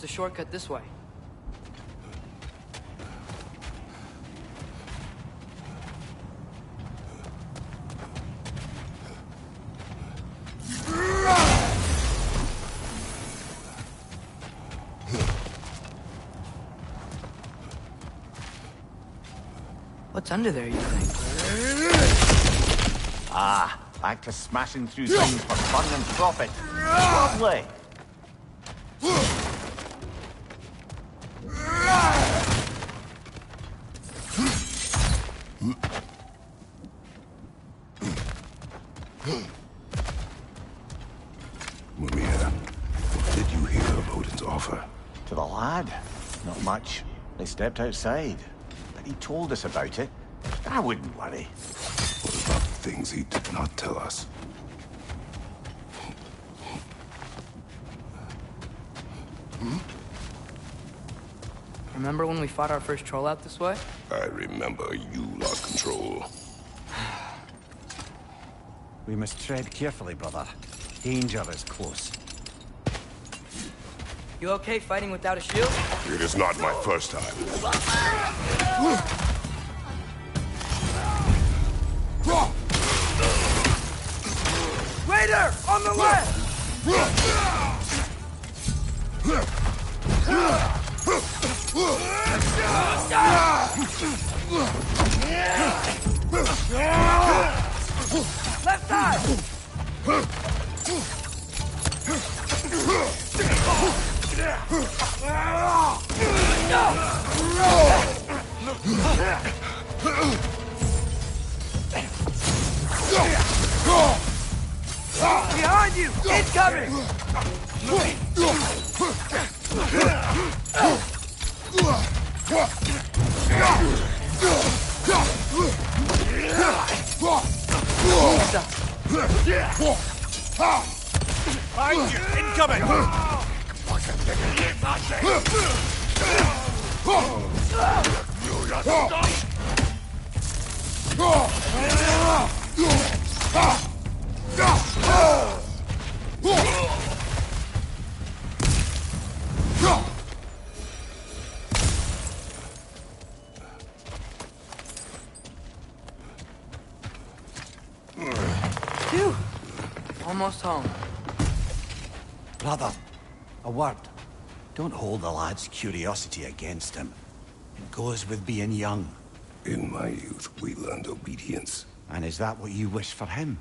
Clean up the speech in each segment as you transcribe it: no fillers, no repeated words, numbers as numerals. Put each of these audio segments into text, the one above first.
the shortcut this way. What's under there, you think? Ah, back to smashing through things for fun and profit. Lovely. Mimir, what did you hear of Odin's offer? To the lad? Not much. They stepped outside. But he told us about it. I wouldn't worry. What about the things he did not tell us? Remember when we fought our first troll out this way? I remember you lost control. We must tread carefully, brother. Danger is close. You okay fighting without a shield? It is not my first time. Raider! On the left! Left side! Behind you! Incoming! Behind you! Incoming! Phew. Almost home. Brother, a word. Don't hold the lad's curiosity against him. It goes with being young. In my youth, we learned obedience. And is that what you wish for him?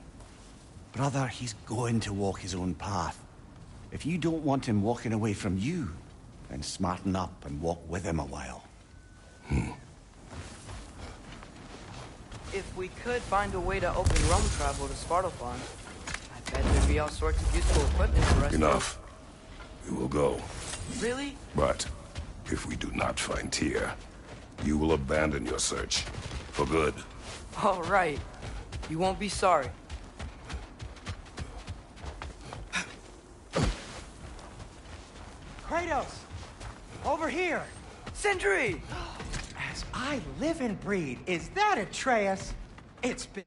Brother, he's going to walk his own path. If you don't want him walking away from you, then smarten up and walk with him a while. If we could find a way to open realm travel to Svartalfheim, I bet there'd be all sorts of useful equipment for us. Enough. We will go. Really? But if we do not find Tyr, you will abandon your search. For good. All right. You won't be sorry. Kratos! Over here! Sindri! As I live and breathe, is that Atreus? It's been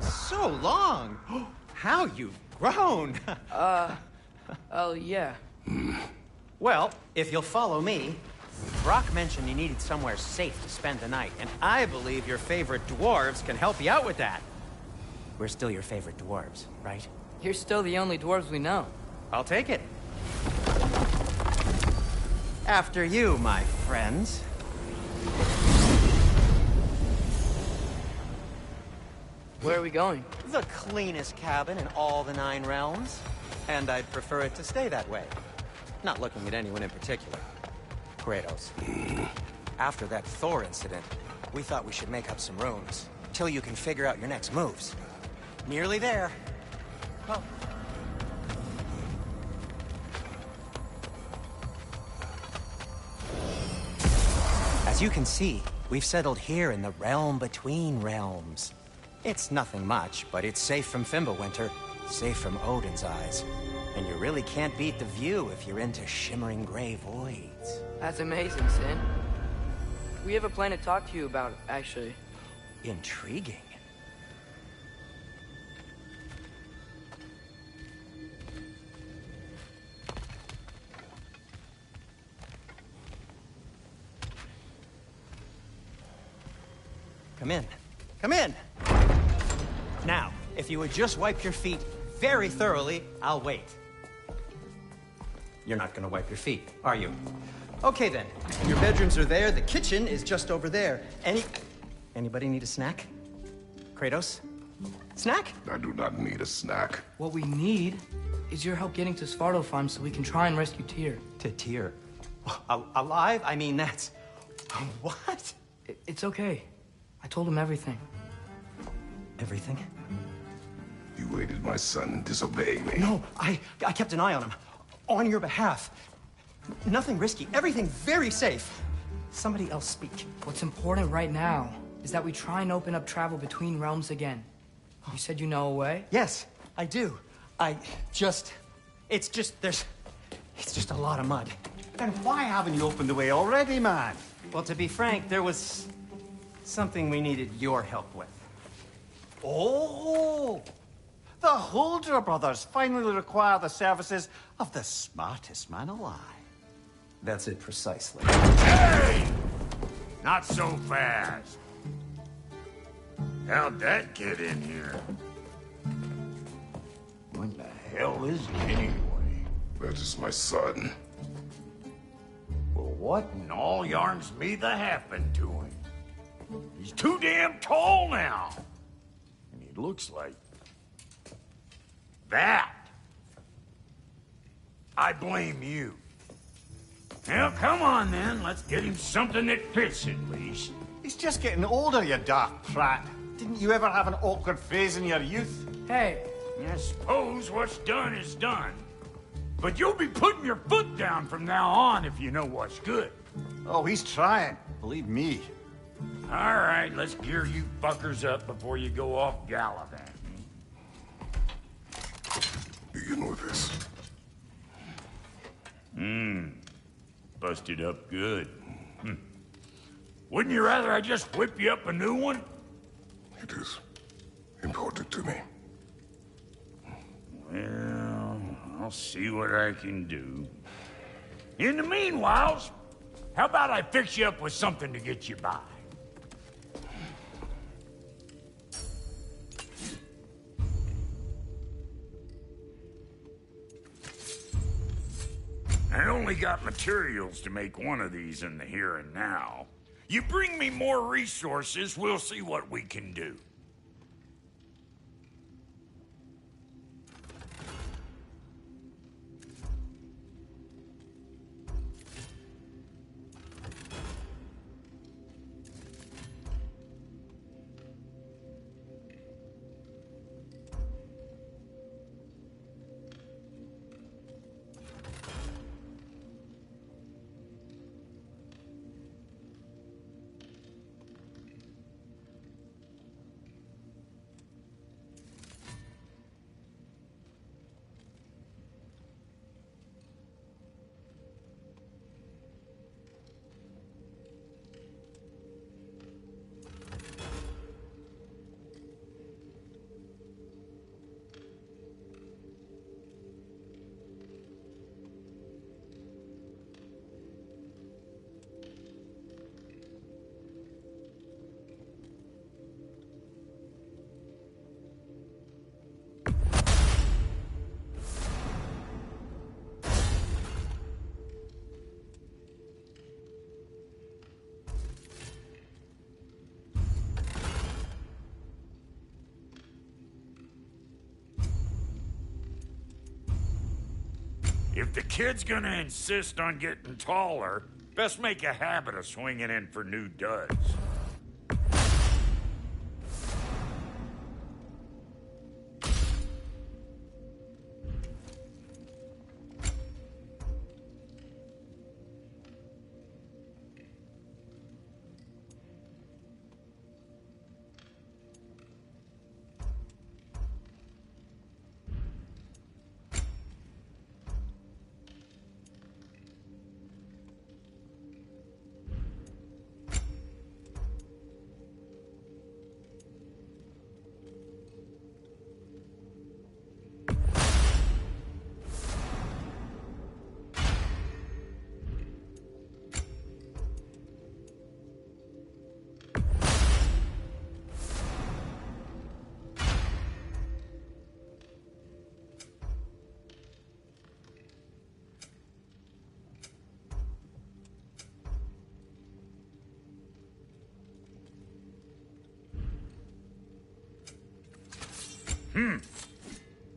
so long! How you've grown! Oh, yeah. Well, if you'll follow me, Brock mentioned you needed somewhere safe to spend the night, and I believe your favorite dwarves can help you out with that. We're still your favorite dwarves, right? You're still the only dwarves we know. I'll take it. After you, my friends. Where are we going? The cleanest cabin in all the 9 realms. And I'd prefer it to stay that way. Not looking at anyone in particular. Kratos. After that Thor incident, we thought we should make up some runes. Till you can figure out your next moves. Nearly there. Oh. As you can see, we've settled here in the realm between realms. It's nothing much, but it's safe from Fimbulwinter, safe from Odin's eyes. And you really can't beat the view if you're into shimmering gray voids. That's amazing, Sin. We have a plan to talk to you about, actually. Intriguing. Come in. Come in! Now, if you would just wipe your feet very thoroughly, I'll wait. You're not gonna wipe your feet, are you? Okay then. Your bedrooms are there, the kitchen is just over there. Anybody need a snack? Kratos? Snack? I do not need a snack. What we need is your help getting to Svartalfheim so we can try and rescue Tyr. To Tyr? Alive? I mean, that's... What? It's okay. I told him everything. Everything? You aided my son in disobeying me. No, I kept an eye on him. On your behalf. Nothing risky. Everything very safe. Somebody else speak. What's important right now is that we try and open up travel between realms again. You said you know a way? Yes, I do. It's just a lot of mud. Then why haven't you opened the way already, man? Well, to be frank, there was something we needed your help with. Oh! The Holder brothers finally require the services of the smartest man alive. That's it precisely. Hey! Not so fast. How'd that get in here? What the hell is it anyway? That is my son. Well, what in all yarns me that happened to him? He's too damn tall now. And he looks like... that. I blame you. Well, come on then. Let's get him something that fits at least. He's just getting older, you dark prat. Didn't you ever have an awkward phase in your youth? Hey, I suppose what's done is done. But you'll be putting your foot down from now on if you know what's good. Oh, he's trying. Believe me. All right, let's gear you fuckers up before you go off gallivanting. Begin with this. Busted up good. Wouldn't you rather I just whip you up a new one? It is important to me. Well, I'll see what I can do. In the meanwhile, how about I fix you up with something to get you by? I only got materials to make one of these in the here and now. You bring me more resources, we'll see what we can do. If the kid's gonna insist on getting taller, best make a habit of swinging in for new duds.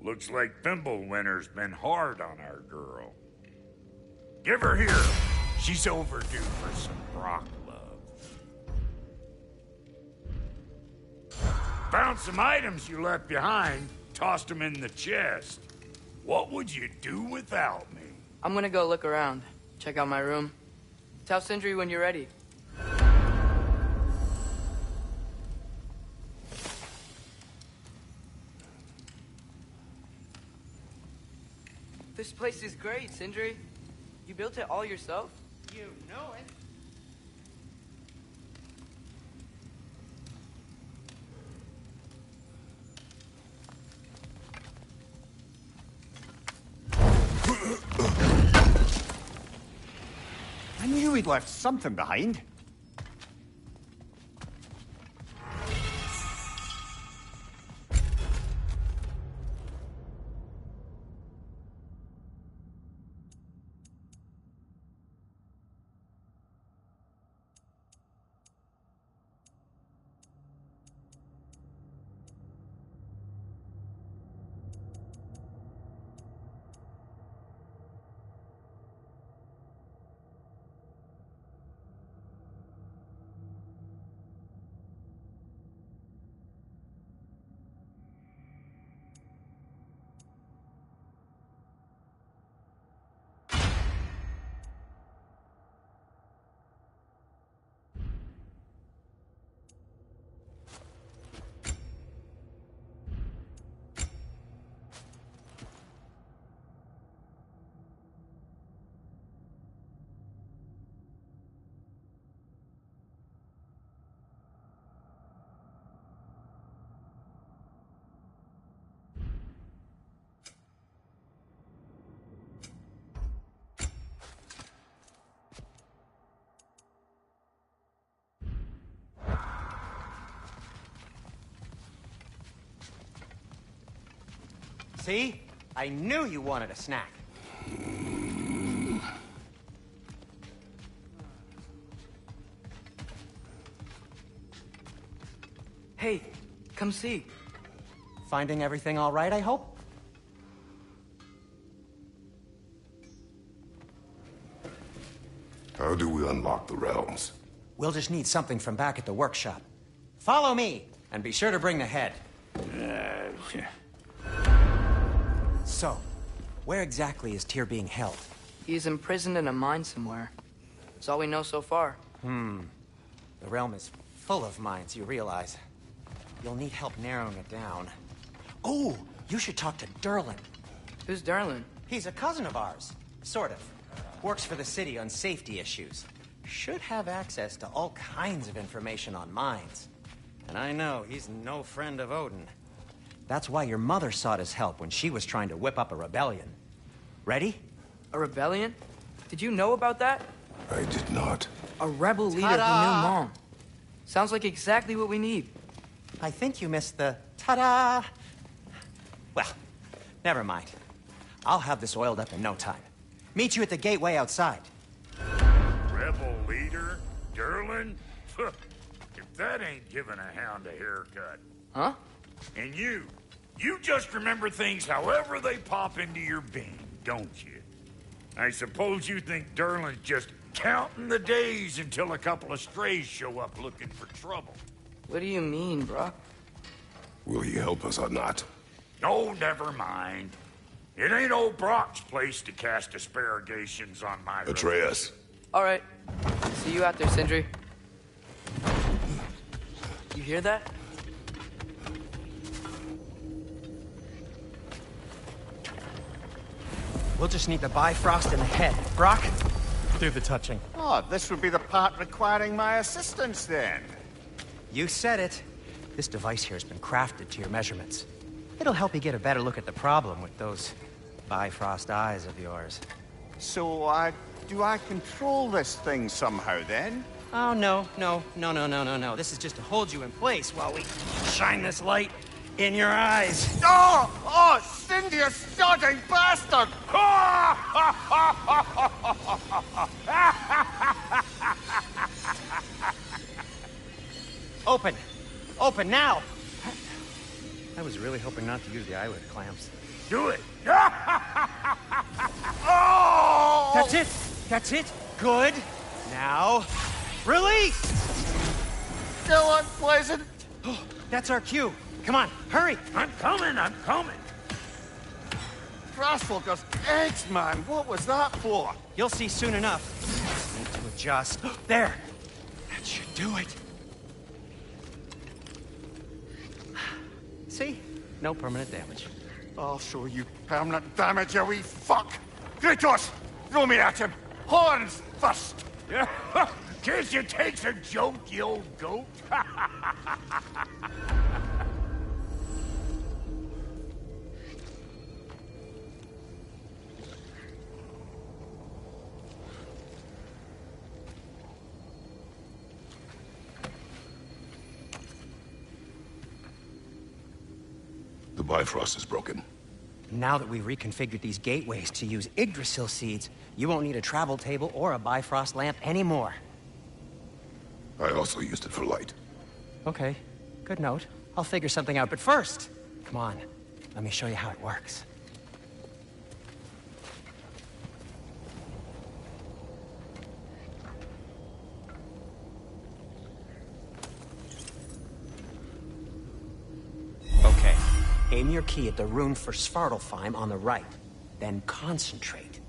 Looks like Thimblewinter's been hard on our girl. Give her here. She's overdue for some rock love. Found some items you left behind, tossed them in the chest. What would you do without me? I'm gonna go look around. Check out my room. Tell Sindri when you're ready. This place is great, Sindri. You built it all yourself? You know it. I knew we'd left something behind. See? I knew you wanted a snack. Hey, come see. Finding everything all right, I hope? How do we unlock the realms? We'll just need something from back at the workshop. Follow me, and be sure to bring the head. So, where exactly is Tyr being held? He's imprisoned in a mine somewhere. That's all we know so far. The realm is full of mines, you realize. You'll need help narrowing it down. Oh, you should talk to Derlin. Who's Darlin? He's a cousin of ours. Sort of. Works for the city on safety issues. Should have access to all kinds of information on mines. And I know he's no friend of Odin. That's why your mother sought his help when she was trying to whip up a rebellion. Ready? A rebellion? Did you know about that? I did not. A rebel leader who knew Mom. Sounds like exactly what we need. I think you missed the ta-da! Well, never mind. I'll have this oiled up in no time. Meet you at the gateway outside. Rebel leader? Derlin? If that ain't giving a hound a haircut. Huh? And you just remember things however they pop into your bean, don't you? I suppose you think Derlin's just counting the days until a couple of strays show up looking for trouble. What do you mean, Brock? Will he help us or not? Oh, never mind. It ain't old Brock's place to cast asparagations on my... Atreus. All right. See you out there, Sindri. You hear that? We'll just need the Bifrost in the head. Brock, do the touching. Oh, this would be the part requiring my assistance, then. You said it. This device here has been crafted to your measurements. It'll help you get a better look at the problem with those Bifrost eyes of yours. So, do I control this thing somehow, then? Oh, no. This is just to hold you in place while we shine this light in your eyes. Oh, Cindy, you starting bastard! Open now! I was really hoping not to use the eyelid clamps. Do it! Oh! That's it! That's it! Good! Now, release! Still unpleasant. Oh, that's our cue. Come on, hurry! I'm coming, I'm coming! Grassfuckers, eggs, man. What was that for? You'll see soon enough. Need to adjust. There! That should do it. See? No permanent damage. I'll show you permanent damage, you wee fuck. Kratos, throw me at him. Horns first. Guess you takes a joke, you old goat. The Bifrost is broken. Now that we've reconfigured these gateways to use Yggdrasil seeds, you won't need a travel table or a Bifrost lamp anymore. I also used it for light. Okay, good note. I'll figure something out, but first, come on, let me show you how it works. Okay, aim your key at the rune for Svartalfheim on the right, then concentrate.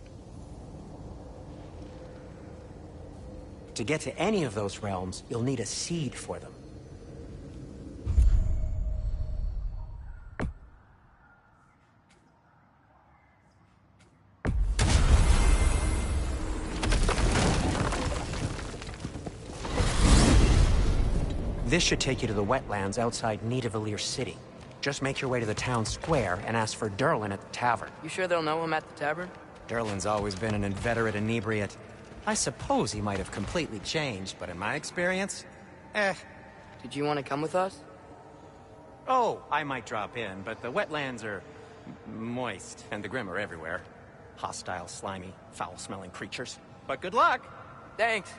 To get to any of those realms, you'll need a seed for them. This should take you to the wetlands outside Nidavellir City. Just make your way to the town square and ask for Durlin at the tavern. You sure they'll know him at the tavern? Durlin's always been an inveterate inebriate. I suppose he might have completely changed, but in my experience, Did you want to come with us? Oh, I might drop in, but the wetlands are moist, and the Grim are everywhere. Hostile, slimy, foul-smelling creatures. But good luck! Thanks.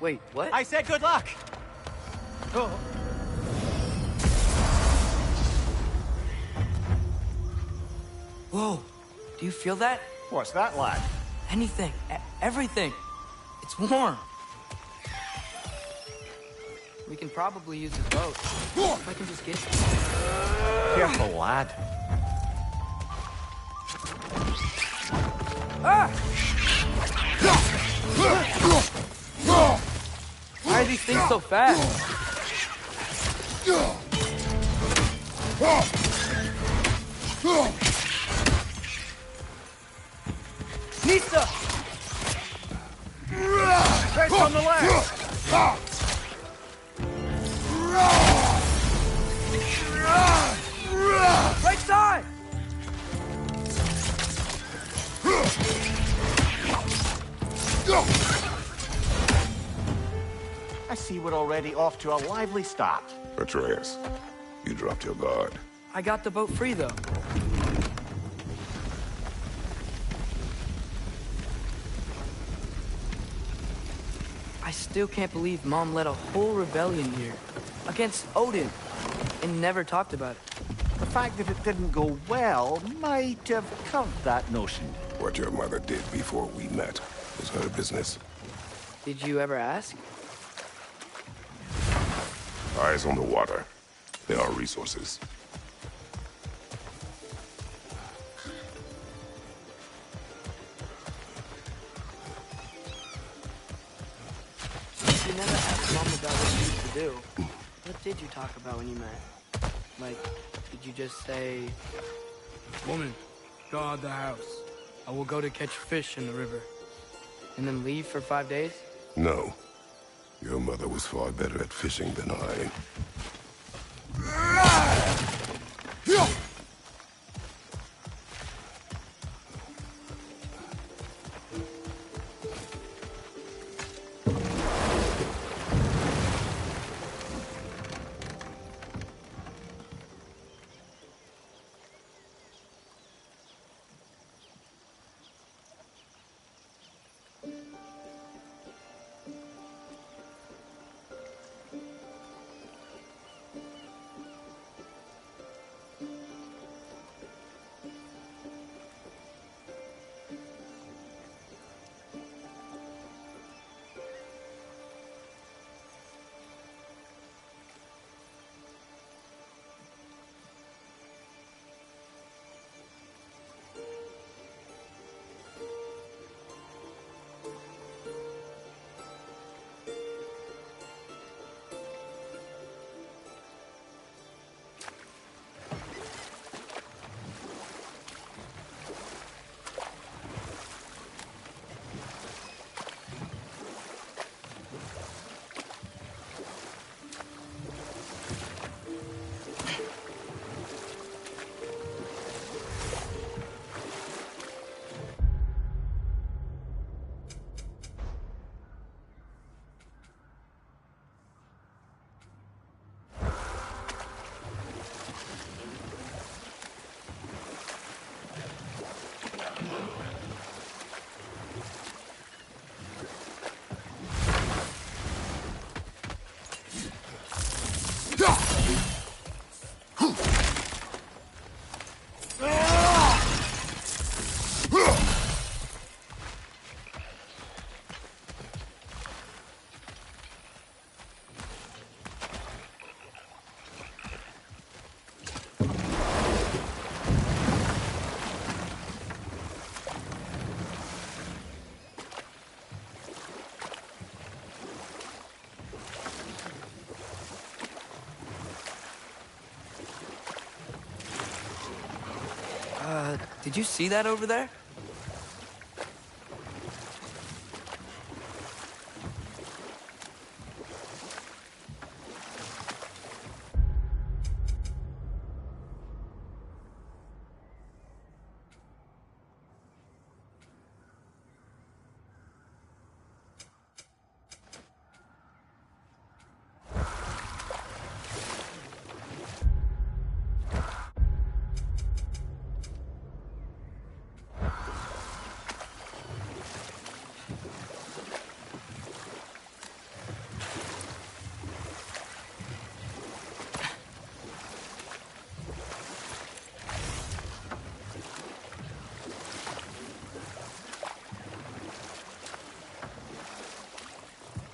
Wait, what? I said good luck! Oh. Whoa, do you feel that? What's that, lad? Anything, everything. It's warm. We can probably use the boat. If I can just get... Careful, lad. Why are these things so fast? Nista! Right on the left! Right side! I see we're already off to a lively start. Atreus, you dropped your guard. I got the boat free, though. I still can't believe Mom led a whole rebellion here. Against Odin. And never talked about it. The fact that it didn't go well might have curved that notion. What your mother did before we met was her business. Did you ever ask? Eyes on the water. There are resources. You never asked Mom about what you used to do. What did you talk about when you met? Like, did you just say... Woman, guard the house. I will go to catch fish in the river. And then leave for 5 days? No. Your mother was far better at fishing than I. Did you see that over there?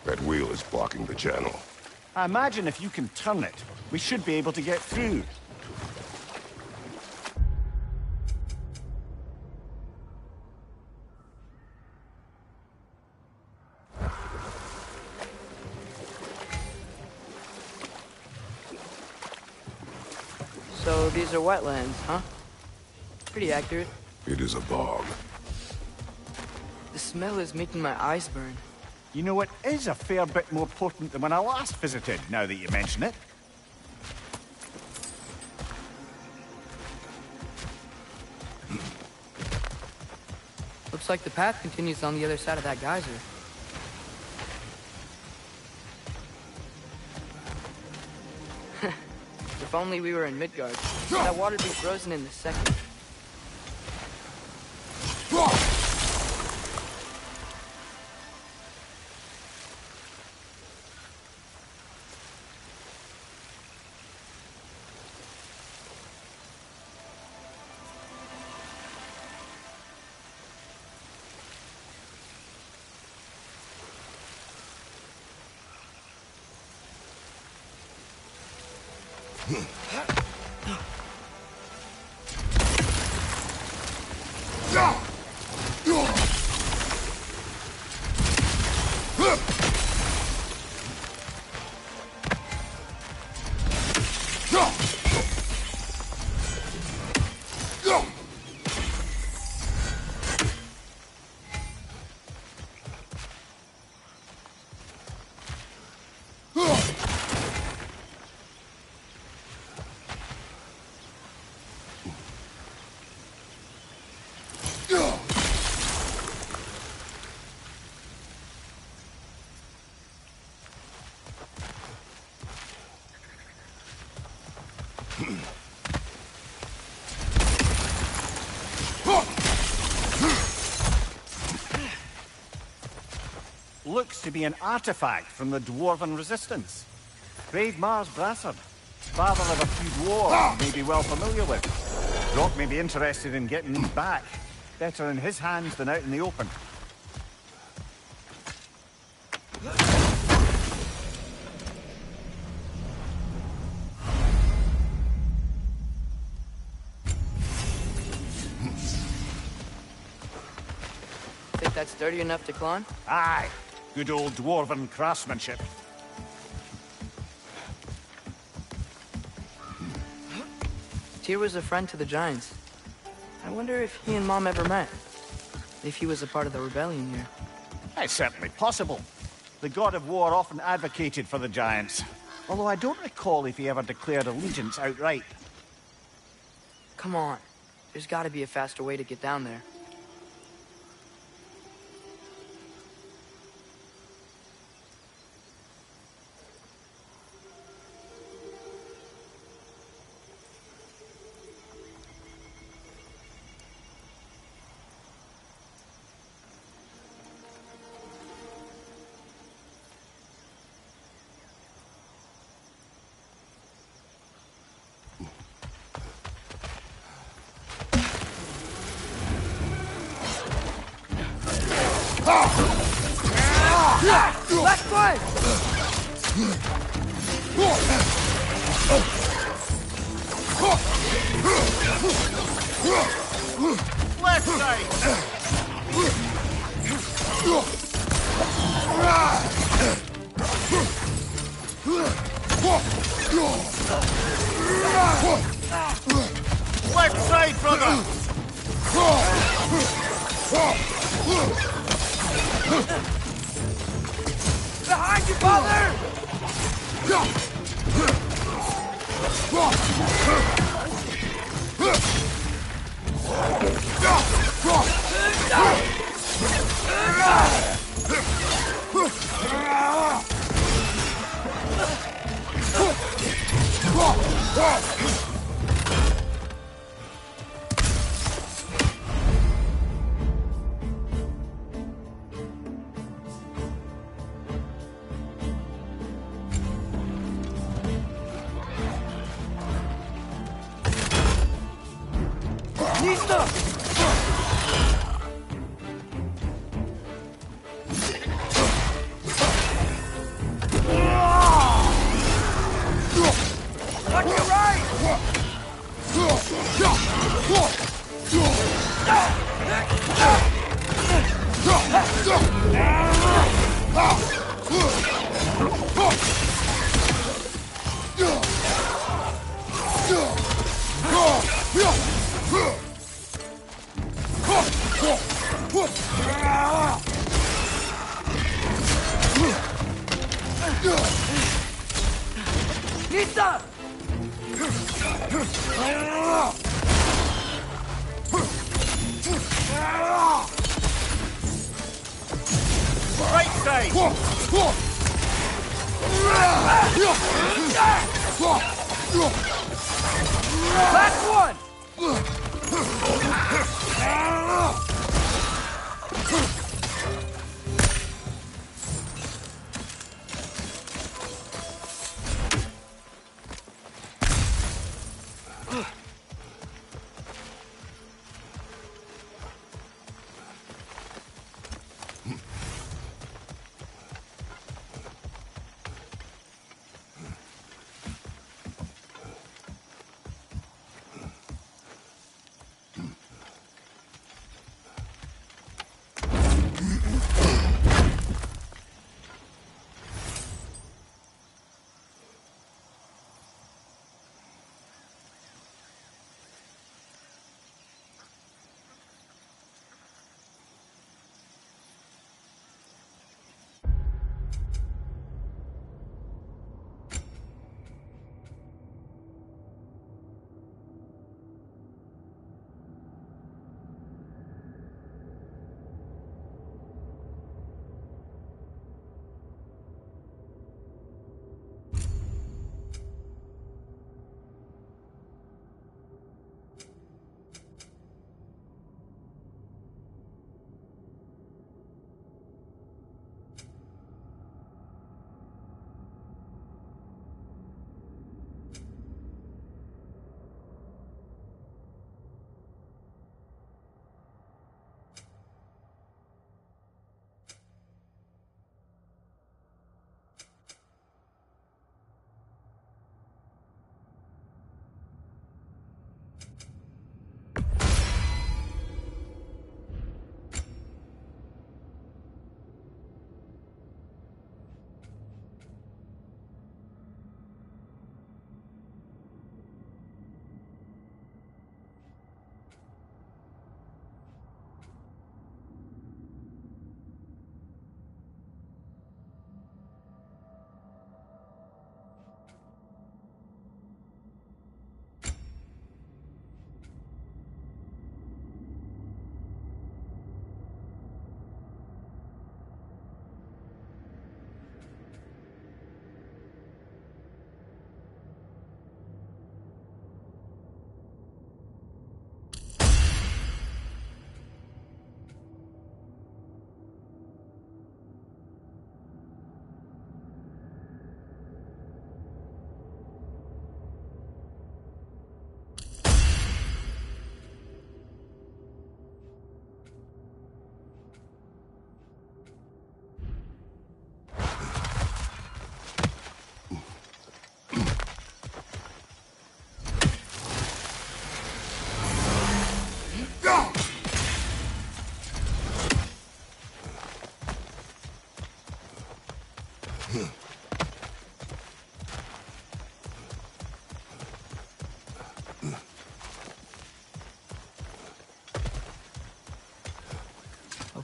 That wheel is blocking the channel. I imagine if you can turn it, we should be able to get through. So these are wetlands, huh? Pretty accurate. It is a bog. The smell is making my eyes burn. You know, it is a fair bit more potent than when I last visited, now that you mention it. Looks like the path continues on the other side of that geyser. If only we were in Midgard. That water'd be frozen in a second. Looks to be an artifact from the Dwarven Resistance. Grade Mars Brassard, father of a few dwarves you may be well familiar with. Brock may be interested in getting these back. Better in his hands than out in the open. Think that's sturdy enough to climb? Aye. Good old Dwarven craftsmanship. Tyr was a friend to the Giants. I wonder if he and Mom ever met. If he was a part of the rebellion here. It's certainly possible. The god of war often advocated for the Giants. Although I don't recall if he ever declared allegiance outright. Come on. There's gotta be a faster way to get down there. Left foot! Left side! Left side, brother! Behind you, father! Right side! Last one!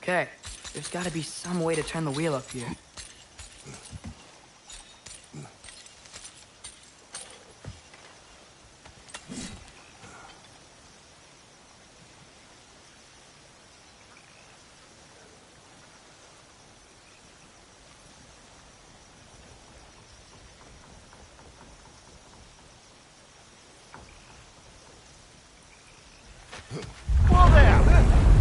Okay, there's gotta be some way to turn the wheel up here. Whoa there!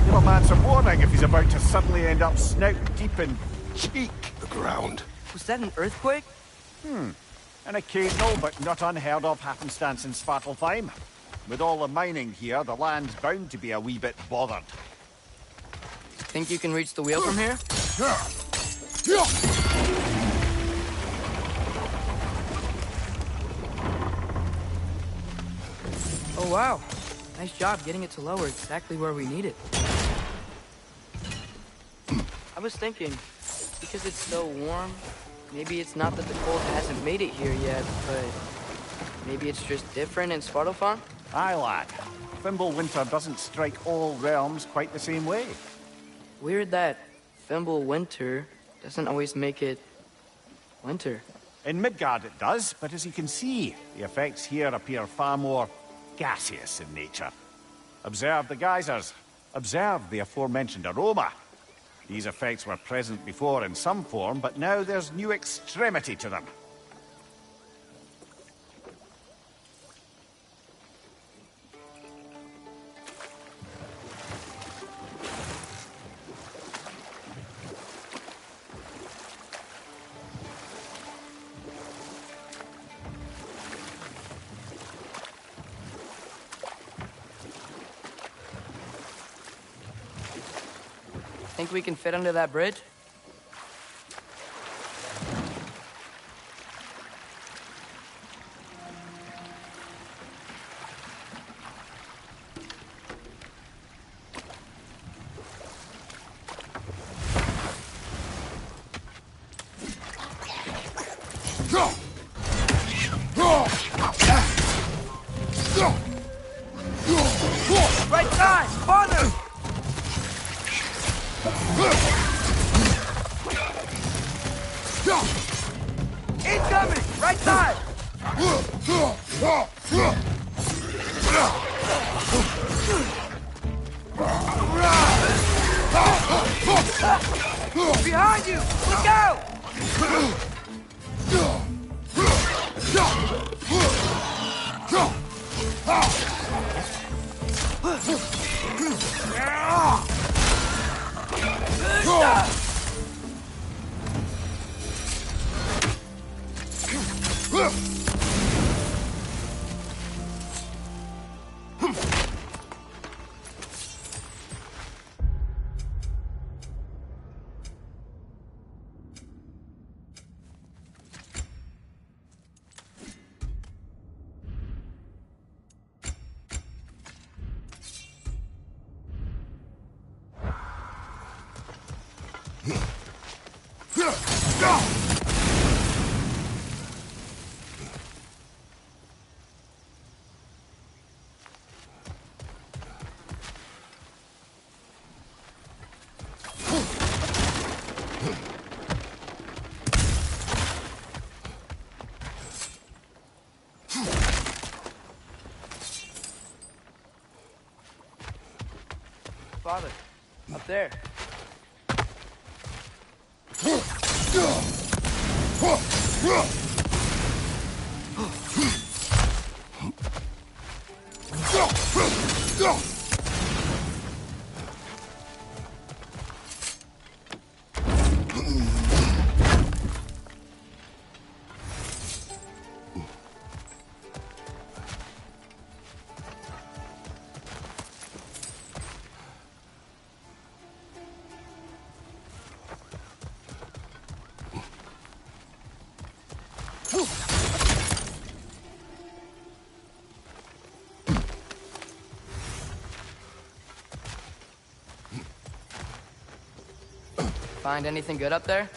Give a man some warning if he's about to suddenly end up snout deep in cheek. The ground. Was that an earthquake? An occasional but not unheard of happenstance in Svartalfheim. With all the mining here, the land's bound to be a wee bit bothered. Think you can reach the wheel from here? Oh wow, nice job getting it to lower exactly where we need it. I was thinking, because it's so warm, maybe it's not that the cold hasn't made it here yet, but maybe it's just different in Svartalfheim? Aye, lad. Fimbulwinter doesn't strike all realms quite the same way. Weird that Fimbulwinter doesn't always make it winter. In Midgard it does, but as you can see, the effects here appear far more gaseous in nature. Observe the geysers. Observe the aforementioned aroma. These effects were present before in some form, but now there's new extremity to them. Think we can fit under that bridge? Right side! Farther! Incoming! Right side! Behind you! Look out! Father, up there. Find anything good up there?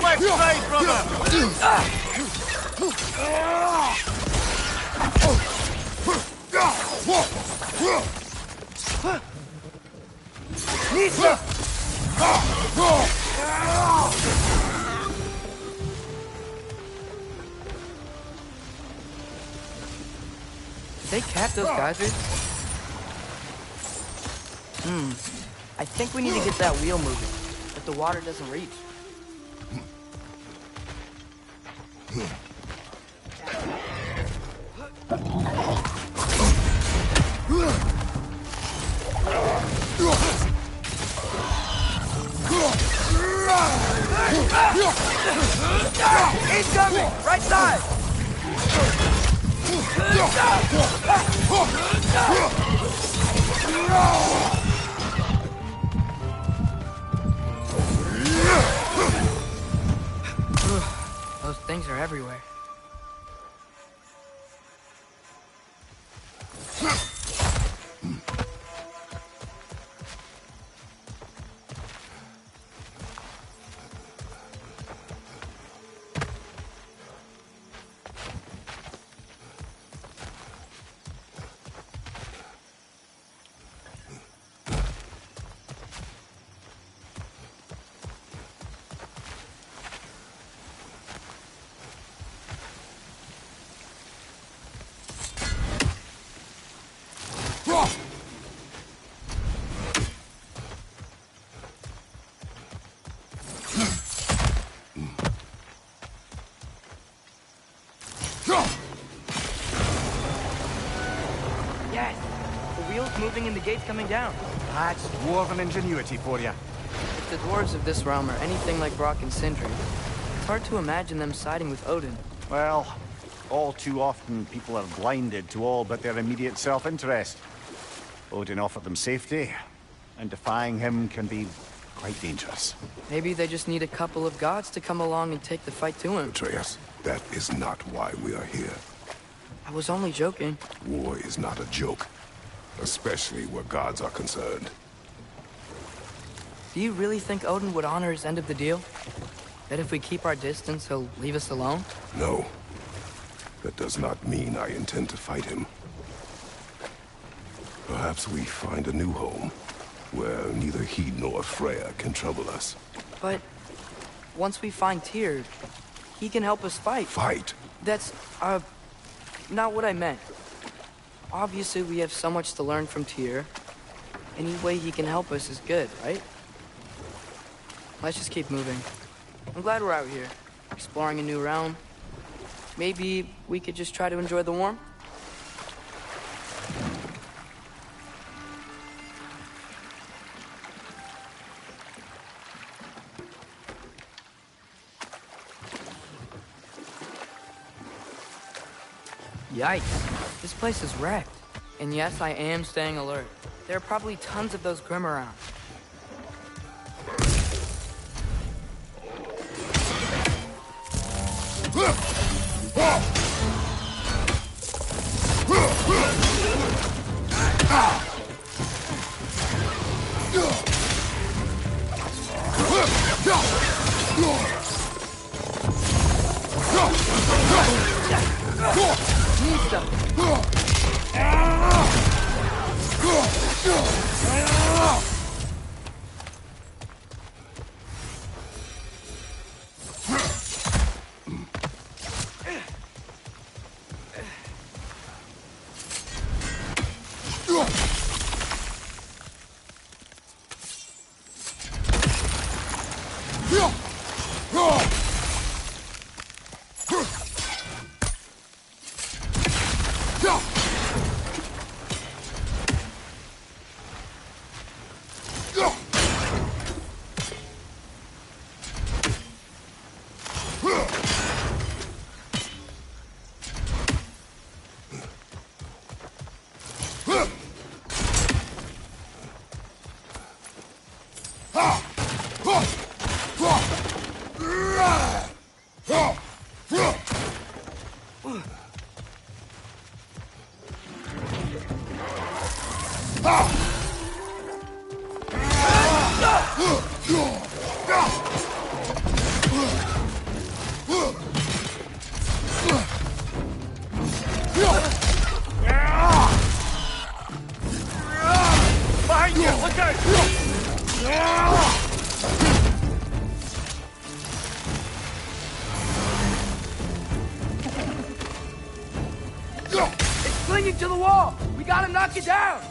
Left side, brother! Did they cap those geysers? I think we need to get that wheel moving, but the water doesn't reach. He's coming! Right side! Those things are everywhere. Yes! The wheel's moving and the gate's coming down. That's dwarven ingenuity for you. If the dwarves of this realm are anything like Brock and Sindri, it's hard to imagine them siding with Odin. Well, all too often people are blinded to all but their immediate self-interest. Odin offered them safety, and defying him can be quite dangerous. Maybe they just need a couple of gods to come along and take the fight to him. Atreus, that is not why we are here. I was only joking. War is not a joke, especially where gods are concerned. Do you really think Odin would honor his end of the deal? That if we keep our distance, he'll leave us alone? No. That does not mean I intend to fight him. Perhaps we find a new home, where neither he nor Freya can trouble us. But once we find Tyr, he can help us fight. Fight? That's, not what I meant. Obviously, we have so much to learn from Tyr. Any way he can help us is good, right? Let's just keep moving. I'm glad we're out here, exploring a new realm. Maybe we could just try to enjoy the warmth? Yikes, this place is wrecked. And yes, I am staying alert. There are probably tons of those Grim around. Behind you! Look out! It's clinging to the wall! We gotta knock it down!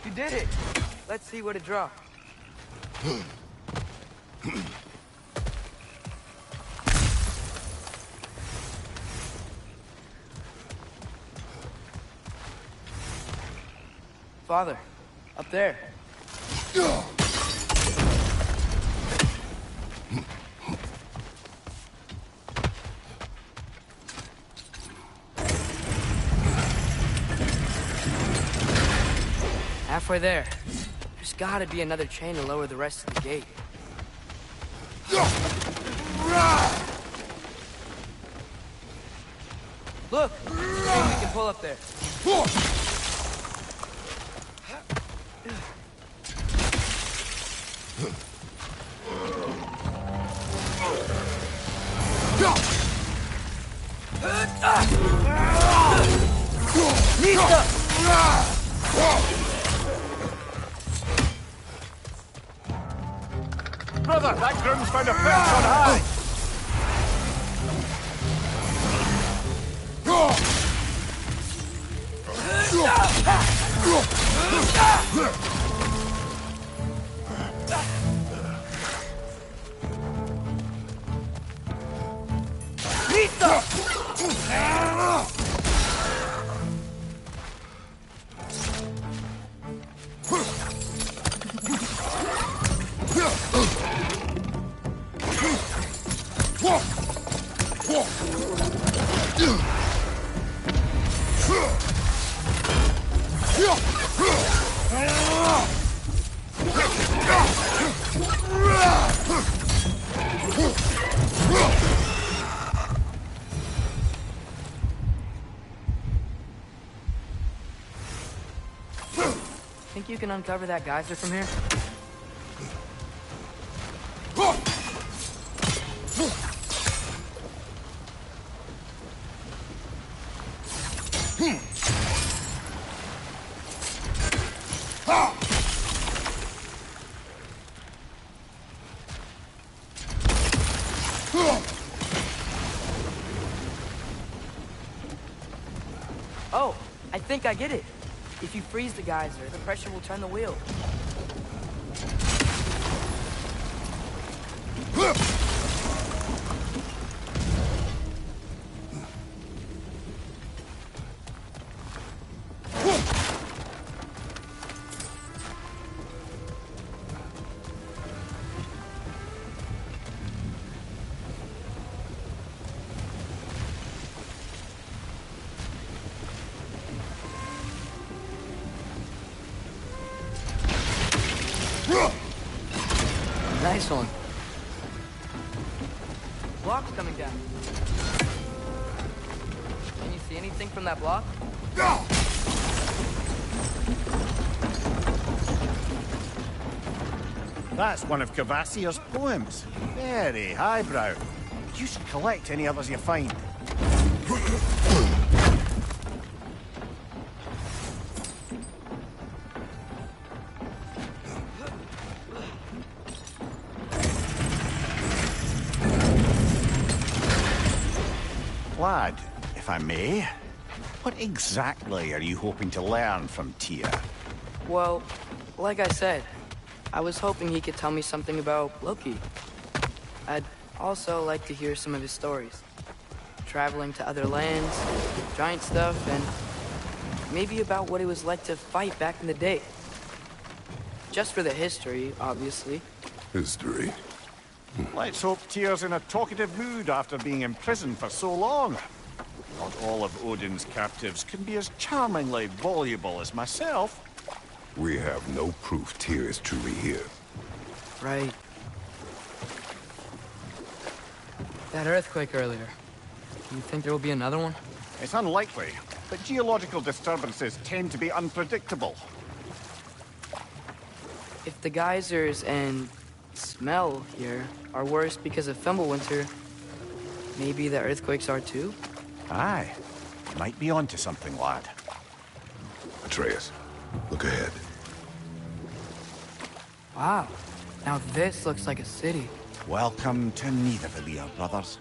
You did it! Let's see what it dropped. Father, up there. Halfway there. There's gotta be another chain to lower the rest of the gate. Look! Chain we can pull up there. Brother, that groom's found a perch on high! Think you can uncover that geyser from here? Oh, I think I get it. If you freeze the geyser, the pressure will turn the wheel. Nice one. Block's coming down. Can you see anything from that block? That's one of Cavassier's poems. Very highbrow. You should collect any others you find. Lad, if I may, what exactly are you hoping to learn from Tyr? Well, like I said, I was hoping he could tell me something about Loki. I'd also like to hear some of his stories. Traveling to other lands, giant stuff, and maybe about what it was like to fight back in the day. Just for the history, obviously. History. Let's hope Tyr's in a talkative mood after being imprisoned for so long. Not all of Odin's captives can be as charmingly voluble as myself. We have no proof Tyr is truly here. Right. That earthquake earlier. Do you think there will be another one? It's unlikely, but geological disturbances tend to be unpredictable. If the geysers and smell here are worse because of Fimbulwinter, maybe the earthquakes are too? Aye. Might be onto something, lad. Atreus, look ahead. Wow. Now this looks like a city. Welcome to Nidavellir, brothers.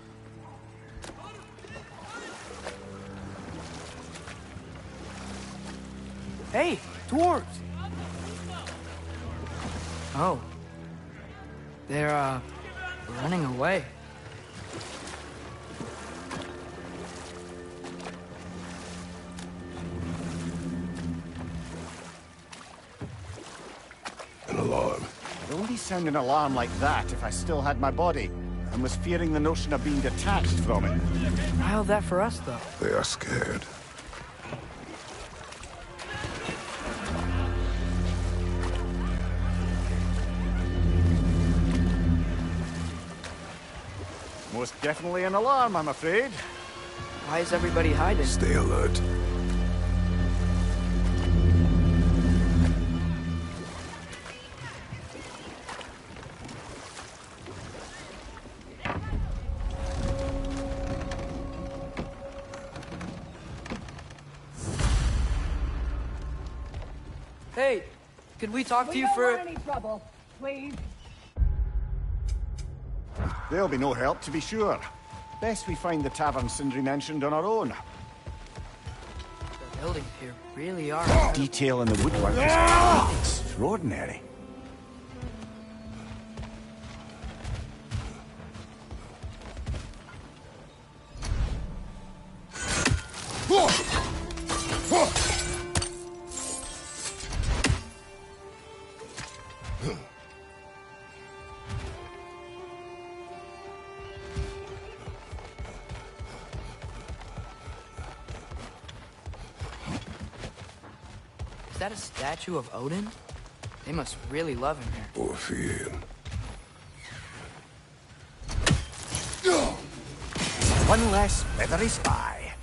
Hey, dwarves! Oh. They're, running away. An alarm. I'd only sound an alarm like that if I still had my body, and was fearing the notion of being detached from it. How's that for us, though? They are scared. Most definitely an alarm, I'm afraid. Why is everybody hiding? Stay alert. Hey, could we talk to you don't for... want any trouble, please. There'll be no help, to be sure. Best we find the tavern Sindri mentioned on our own. The buildings here really are... Detail in the woodwork is extraordinary. Is that a statue of Odin? They must really love him here. Or fear him. One less feathery spy.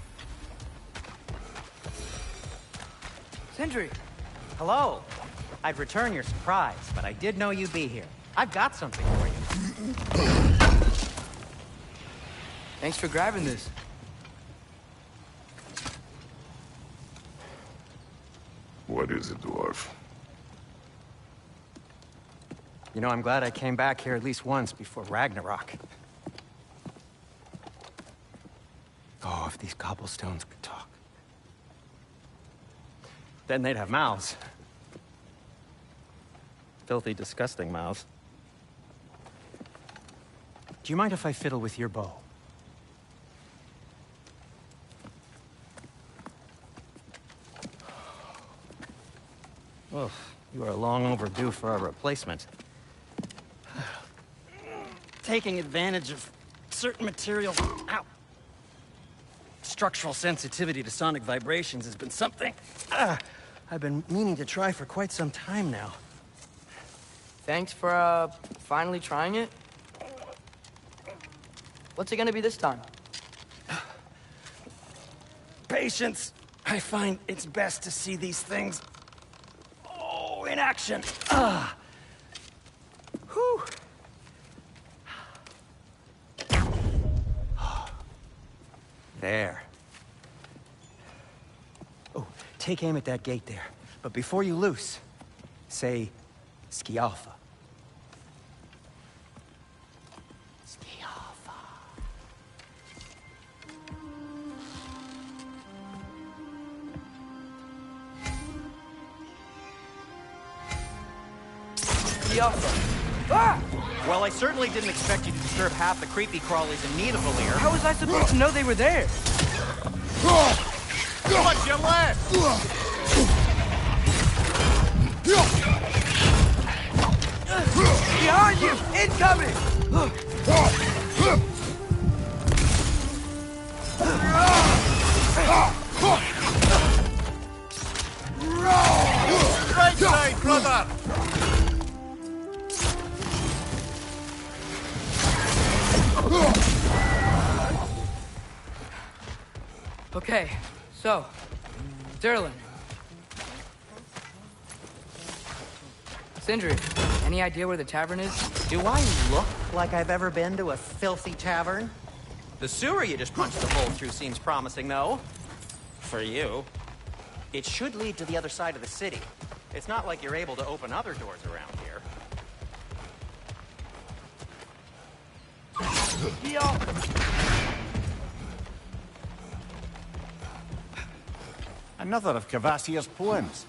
Sindri! Hello. I'd return your surprise, but I did know you'd be here. I've got something for you. Thanks for grabbing this. What is it, dwarf? You know, I'm glad I came back here at least once before Ragnarok. Oh, if these cobblestones could talk. Then they'd have mouths. Filthy, disgusting mouths. Do you mind if I fiddle with your bow? Oh, you are long overdue for a replacement. Taking advantage of certain materials. Ow. Structural sensitivity to sonic vibrations has been something I've been meaning to try for quite some time now. Thanks for, finally trying it. What's it gonna be this time? Patience. I find it's best to see these things, in action. Whew. There. Oh, take aim at that gate there. But before you loose, say, Skialfa. Skialfa. Ah! Well, I certainly didn't expect you to disturb half the creepy crawlies in need of a lair. How was I supposed to know they were there? What's your left? Behind you! Incoming! Right side, brother! Okay, so, Derlin. Sindri, any idea where the tavern is? Do I look like I've ever been to a filthy tavern? The sewer you just punched a hole through seems promising, though. For you. It should lead to the other side of the city. It's not like you're able to open other doors around here. Another of Kvasir's poems.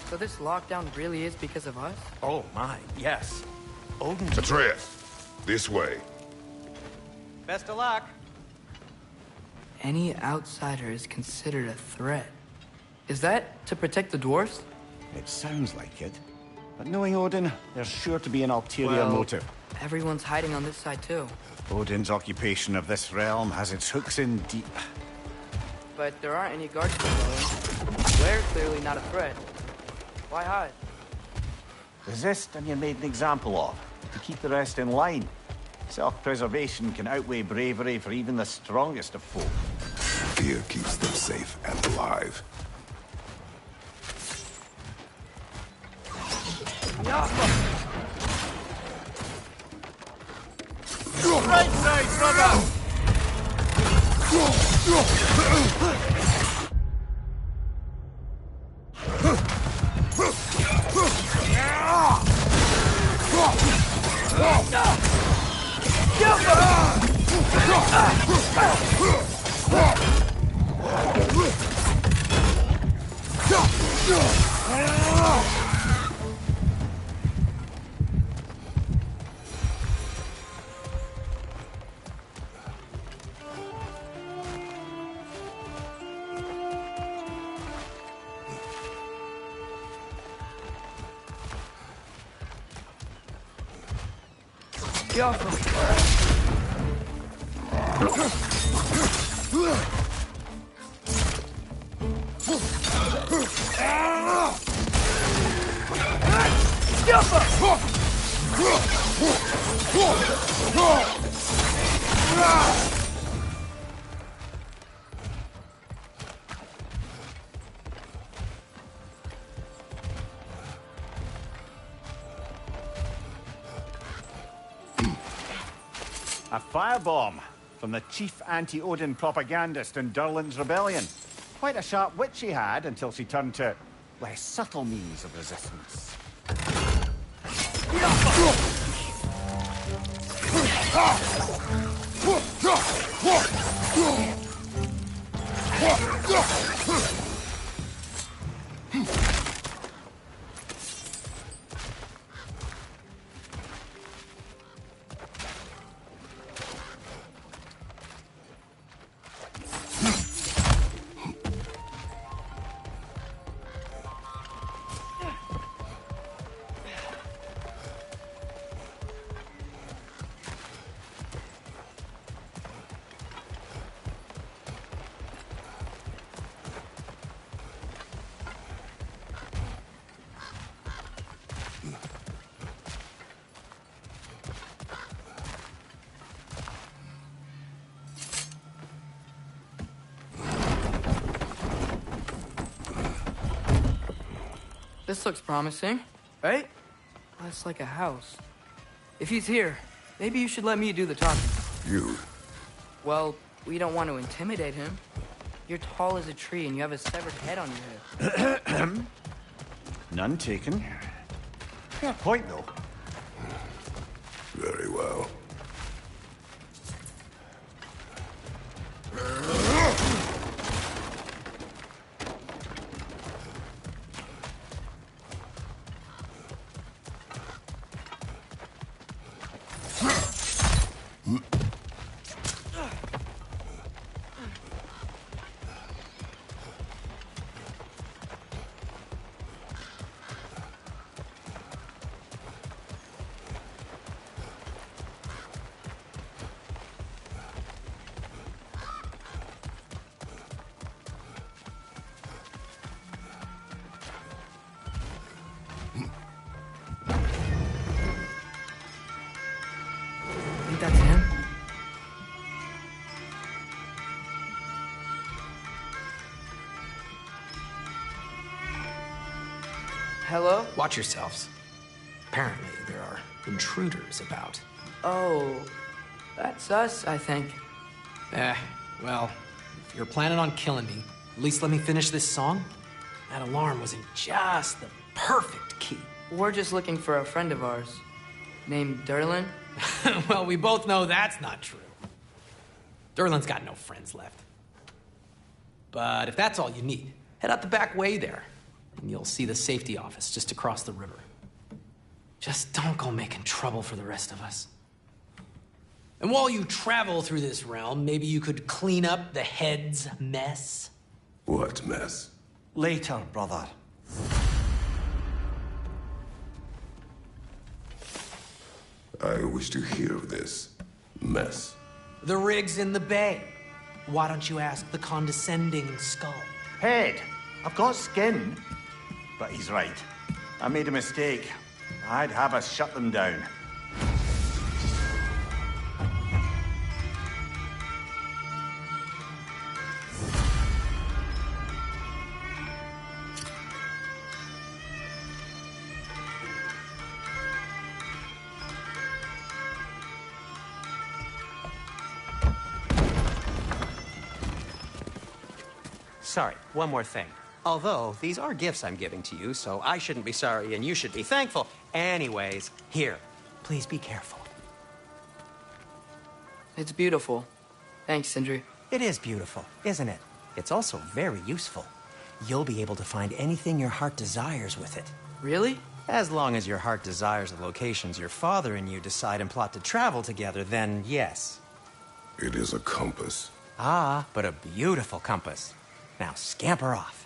So this lockdown really is because of us? Oh my, yes. Odin. Atreus, this way. Best of luck. Any outsider is considered a threat. Is that to protect the dwarfs? It sounds like it. But knowing Odin, there's sure to be an ulterior Well, motive. Everyone's hiding on this side too. Odin's occupation of this realm has its hooks in deep. But there aren't any guards below. We're clearly not a threat. Why hide? Resist and you're made an example of, to keep the rest in line. Self-preservation can outweigh bravery for even the strongest of folk. Fear keeps them safe and alive. Right side, brother! Get off of me. A firebomb from the chief anti-Odin propagandist in Durlin's rebellion. Quite a sharp wit she had until she turned to less subtle means of resistance. This looks promising, right? Well, it's like a house. If he's here, maybe you should let me do the talking. You? Well, we don't want to intimidate him. You're tall as a tree and you have a severed head on your head. None taken. Fair point, though. Very well. Think that's him? Hello? Watch yourselves. Apparently, there are intruders about. Oh, that's us, I think. Well, if you're planning on killing me, at least let me finish this song. That alarm was in just the perfect key. We're just looking for a friend of ours named Durlin. Well, we both know that's not true. Durlin's got no friends left. But if that's all you need, head out the back way there, and you'll see the safety office just across the river. Just don't go making trouble for the rest of us. And while you travel through this realm, maybe you could clean up the head's mess? What mess? Later, brother. I wish to hear of this mess. The rig's in the bay. Why don't you ask the condescending skull? Head. I've got skin. But he's right. I made a mistake. I'd have us shut them down. Sorry, one more thing. Although, these are gifts I'm giving to you, so I shouldn't be sorry and you should be thankful. Anyways, here, please be careful. It's beautiful. Thanks, Sindri. It is beautiful, isn't it? It's also very useful. You'll be able to find anything your heart desires with it. Really? As long as your heart desires the locations your father and you decide and plot to travel together, then yes. It is a compass. Ah, but a beautiful compass. Now scamper off.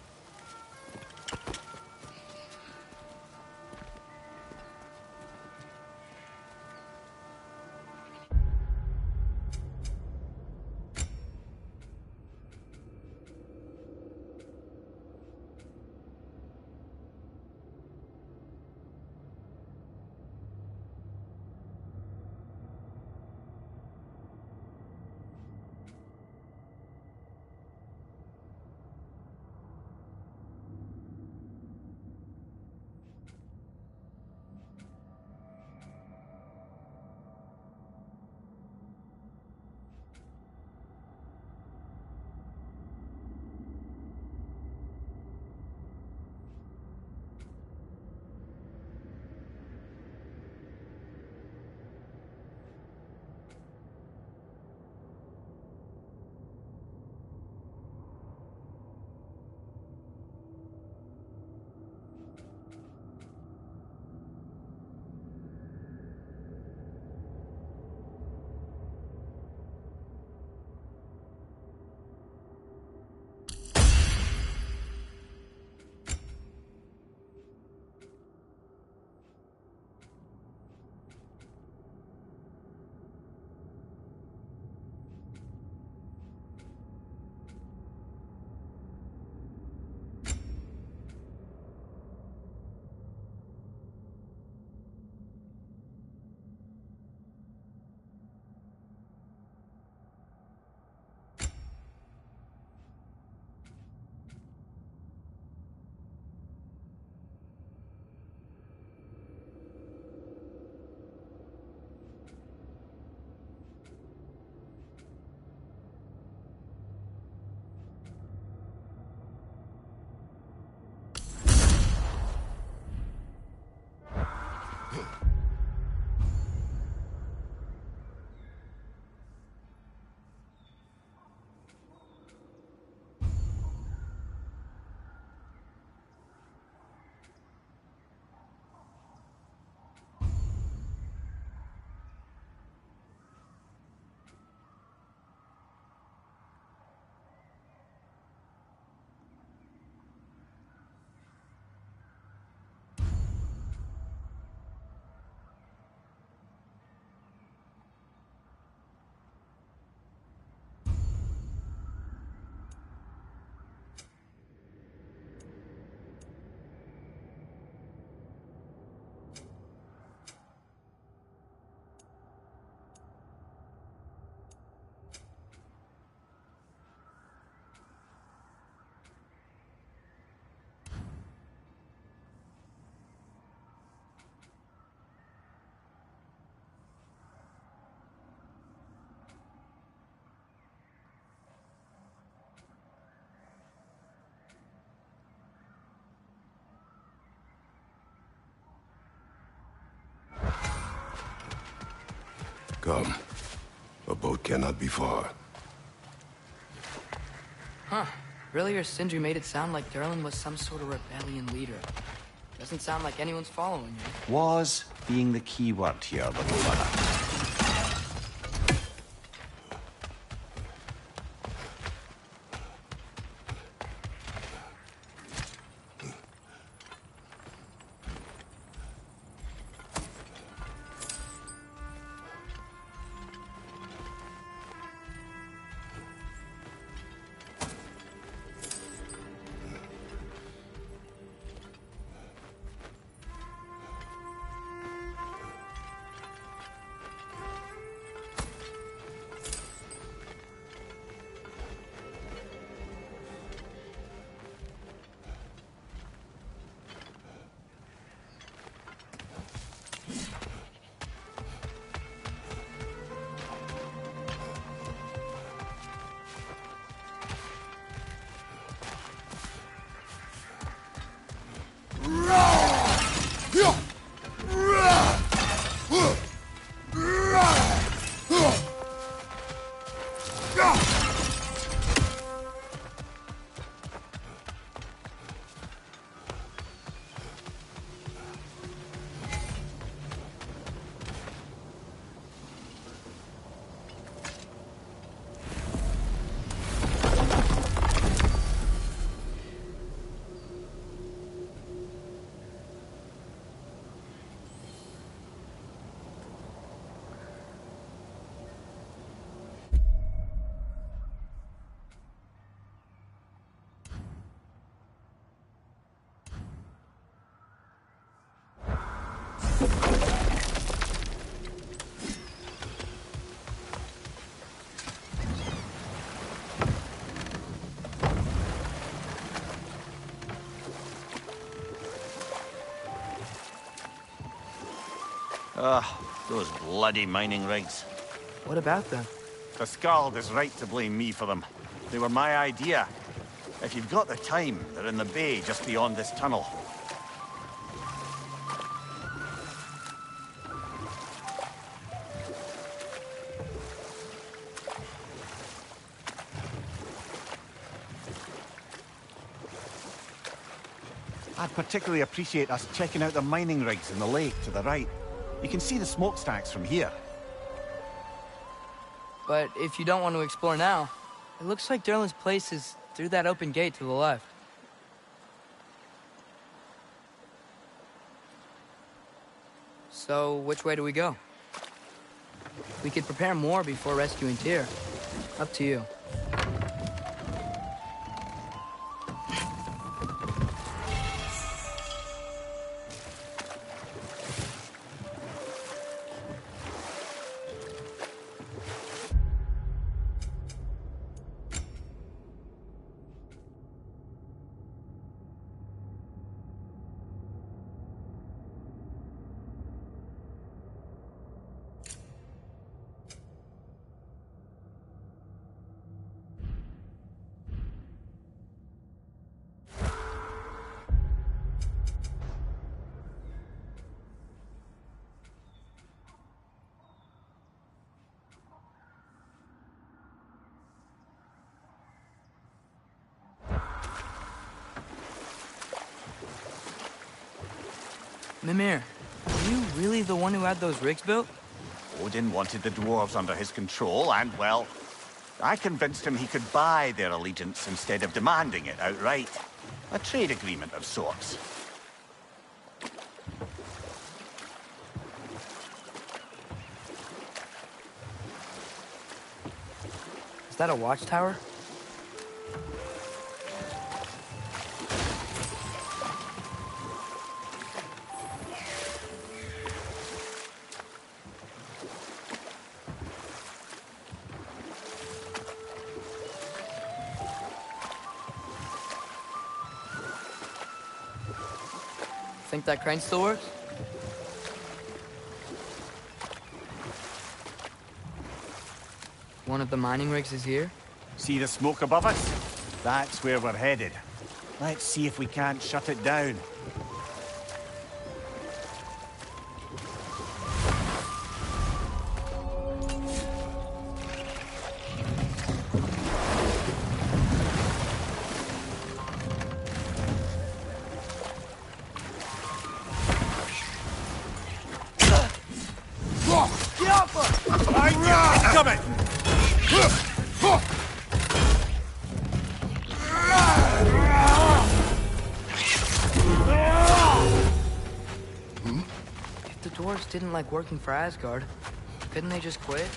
Come. A boat cannot be far. Huh. Earlier, Sindri made it sound like Durlin was some sort of rebellion leader. Doesn't sound like anyone's following you. Was being the key word here, little brother. Ugh, those bloody mining rigs. What about them? The Skald is right to blame me for them. They were my idea. If you've got the time, they're in the bay just beyond this tunnel. I'd particularly appreciate us checking out the mining rigs in the lake to the right. You can see the smokestacks from here. But if you don't want to explore now, it looks like Derlin's place is through that open gate to the left. So, which way do we go? We could prepare more before rescuing Tyr. Up to you. Mimir, are you really the one who had those rigs built? Odin wanted the dwarves under his control, and, well, I convinced him he could buy their allegiance instead of demanding it outright. A trade agreement of sorts. Is that a watchtower? Think that crane still works? One of the mining rigs is here? See the smoke above us? That's where we're headed. Let's see if we can't shut it down. Coming! If the dwarves didn't like working for Asgard, couldn't they just quit?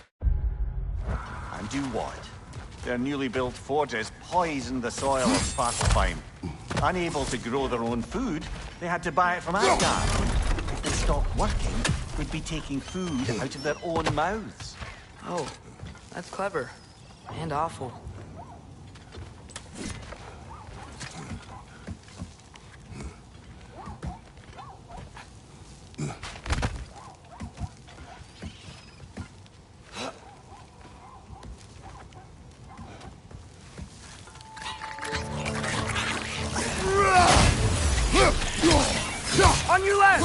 And do what? Their newly built forges poisoned the soil of Svartalfheim. Unable to grow their own food, they had to buy it from Asgard. If they stopped working, they'd be taking food out of their own mouths. Oh, that's clever. And awful. On your left!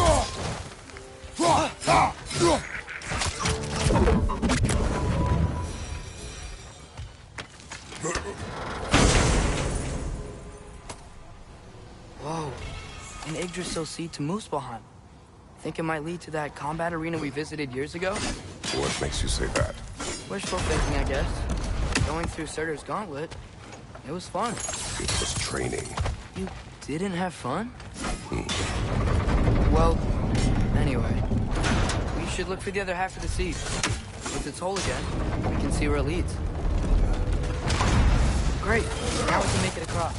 Whoa, an Yggdrasil seed to Muspelheim. Think it might lead to that combat arena we visited years ago? What makes you say that? Wishful thinking, I guess. Going through Surtur's gauntlet, it was fun. It was training. You didn't have fun? Well, anyway, we should look for the other half of the seed. Once it's whole again, we can see where it leads. Great, now we can make it across.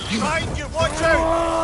Behind you, watch out!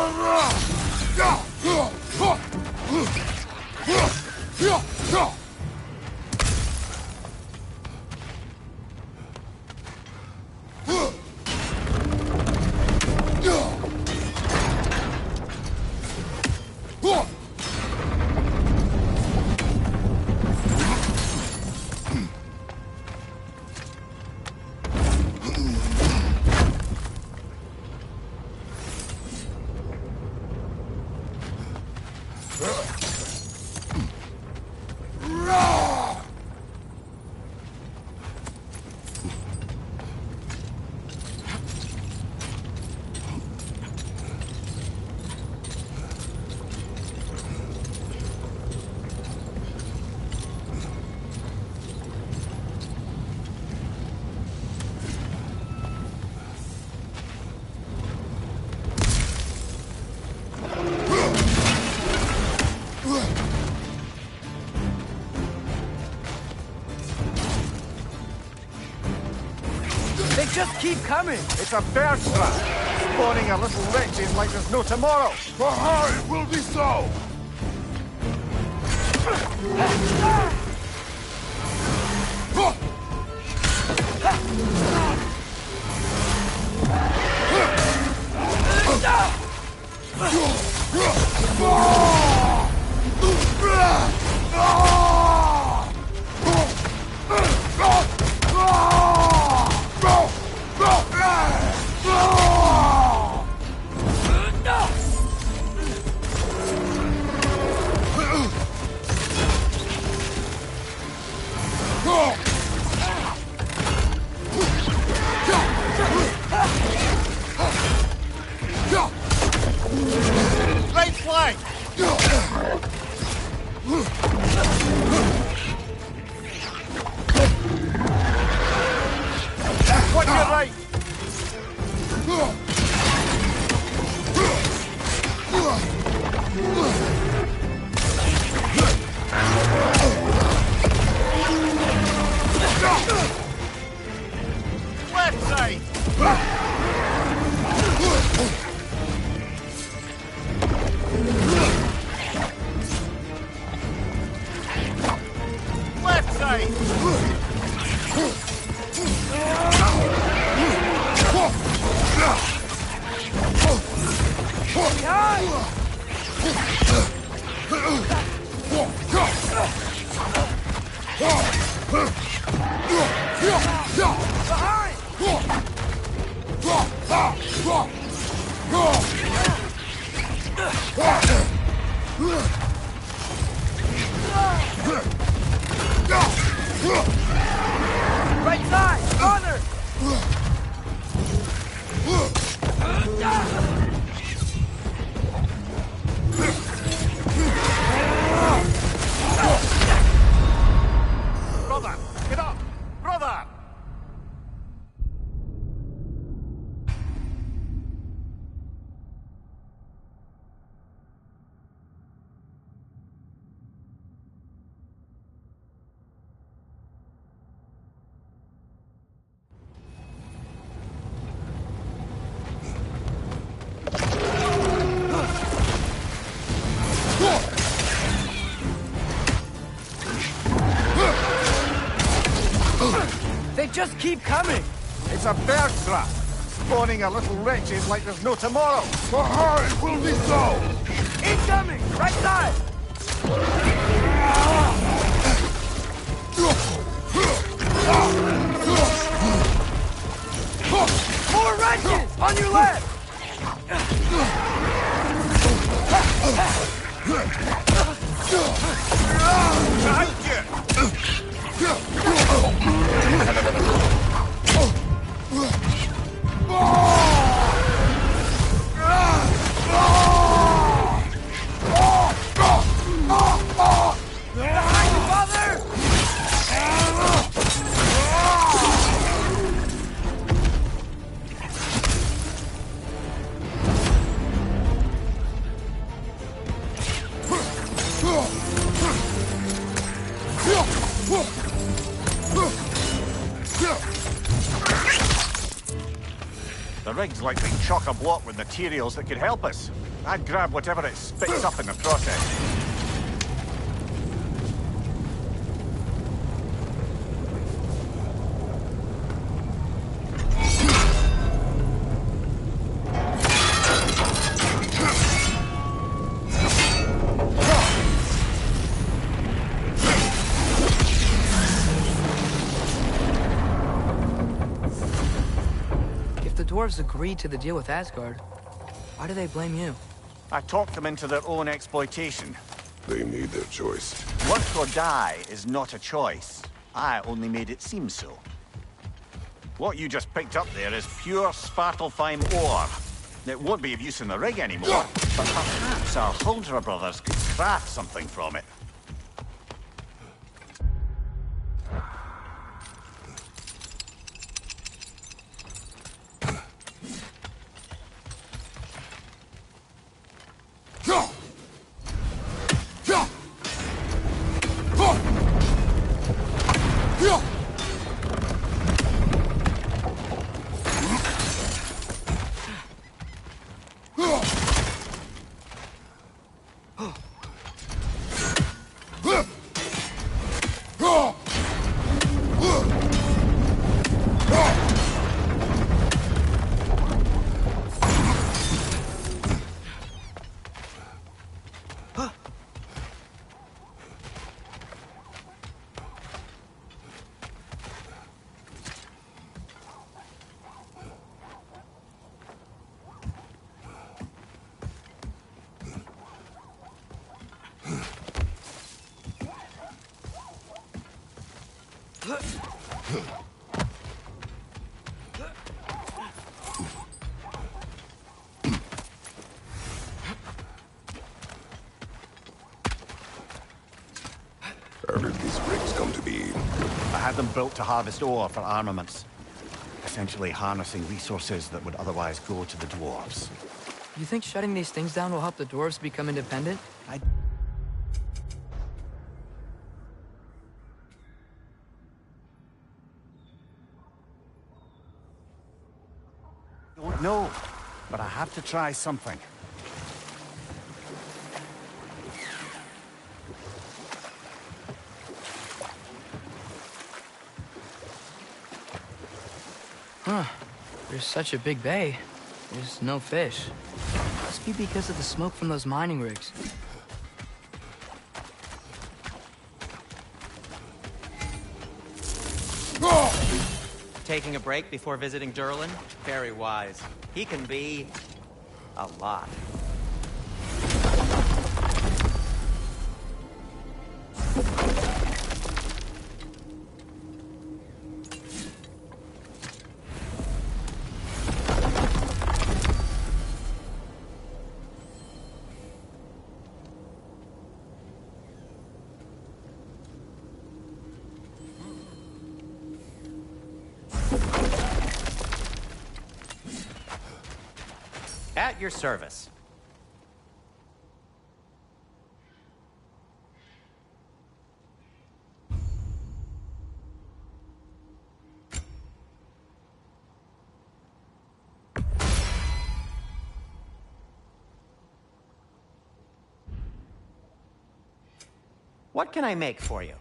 just keep coming! It's a bear trap, spawning a little wretches like there's no tomorrow. For her, it will be so! Right flank! What's your right? Left side! Left side! Right side! Father! Brother! Get up! Brother! They just keep coming! It's a bear trap, spawning a little wretches like there's no tomorrow. For her, it will be so! Incoming! Right side! More wretches! On your left! Behind you, father! The rig's like being chock-a-block with materials that could help us. I'd grab whatever it spits up in the process. If the dwarves agreed to the deal with Asgard, why do they blame you? I talked them into their own exploitation. They made their choice. Work or die is not a choice. I only made it seem so. What you just picked up there is pure Svartalfheim ore. It won't be of use in the rig anymore, but perhaps our Huldra brothers could craft something from it. How did these rigs come to be? I had them built to harvest ore for armaments. Essentially harnessing resources that would otherwise go to the dwarves. You think shutting these things down will help the dwarves become independent? I don't know, but I have to try something. Huh. There's such a big bay. There's no fish. Must be because of the smoke from those mining rigs. Taking a break before visiting Durlin? Very wise. He can be... a lot. At your service. What can I make for you?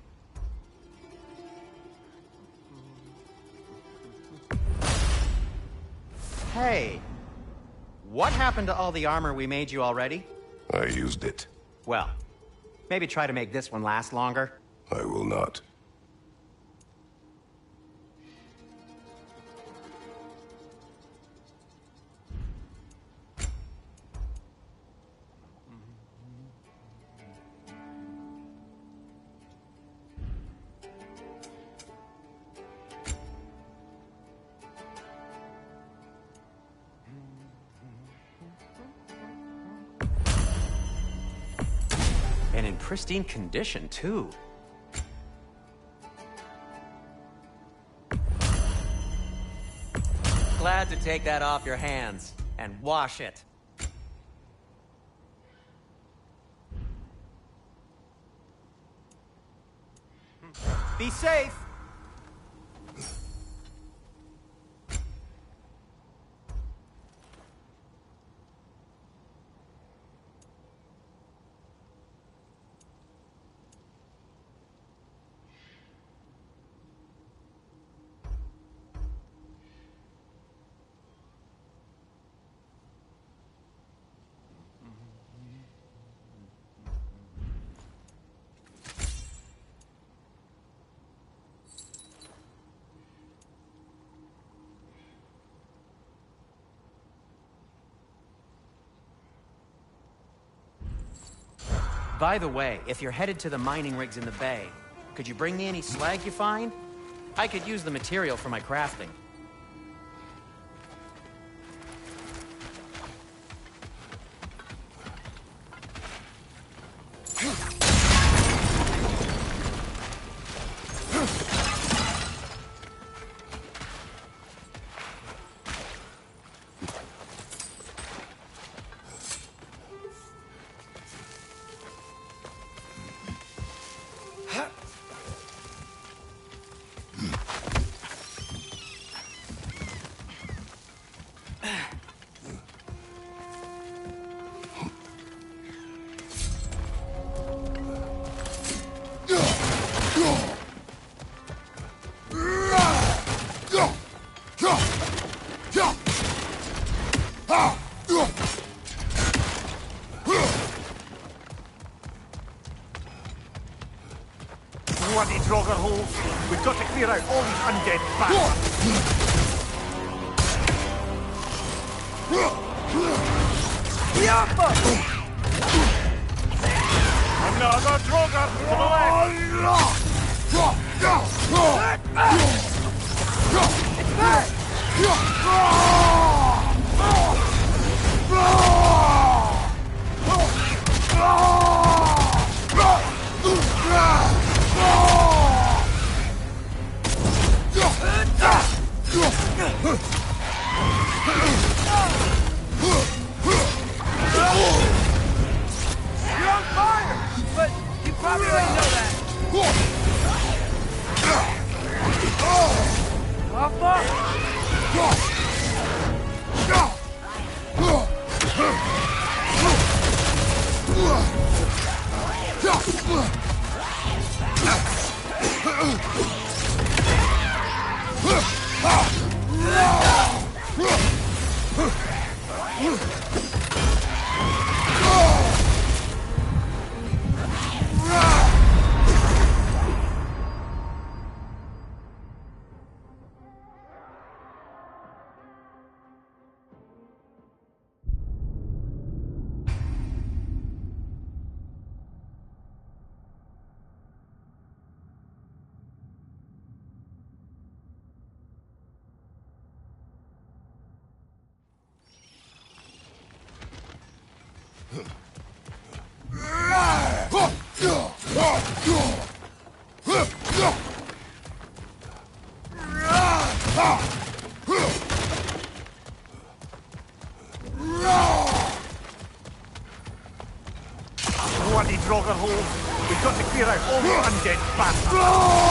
Hey. What happened to all the armor we made you already? I used it. Well, maybe try to make this one last longer. I will not. And in pristine condition, too. Glad to take that off your hands and wash it. Be safe! By the way, if you're headed to the mining rigs in the bay, could you bring me any slag you find? I could use the material for my crafting. Bloody Draugr holes! We've got to clear out all these undead bastards! Another Draugr to the left! Bloody Draugr holes! We've got to clear out all the undead bastards!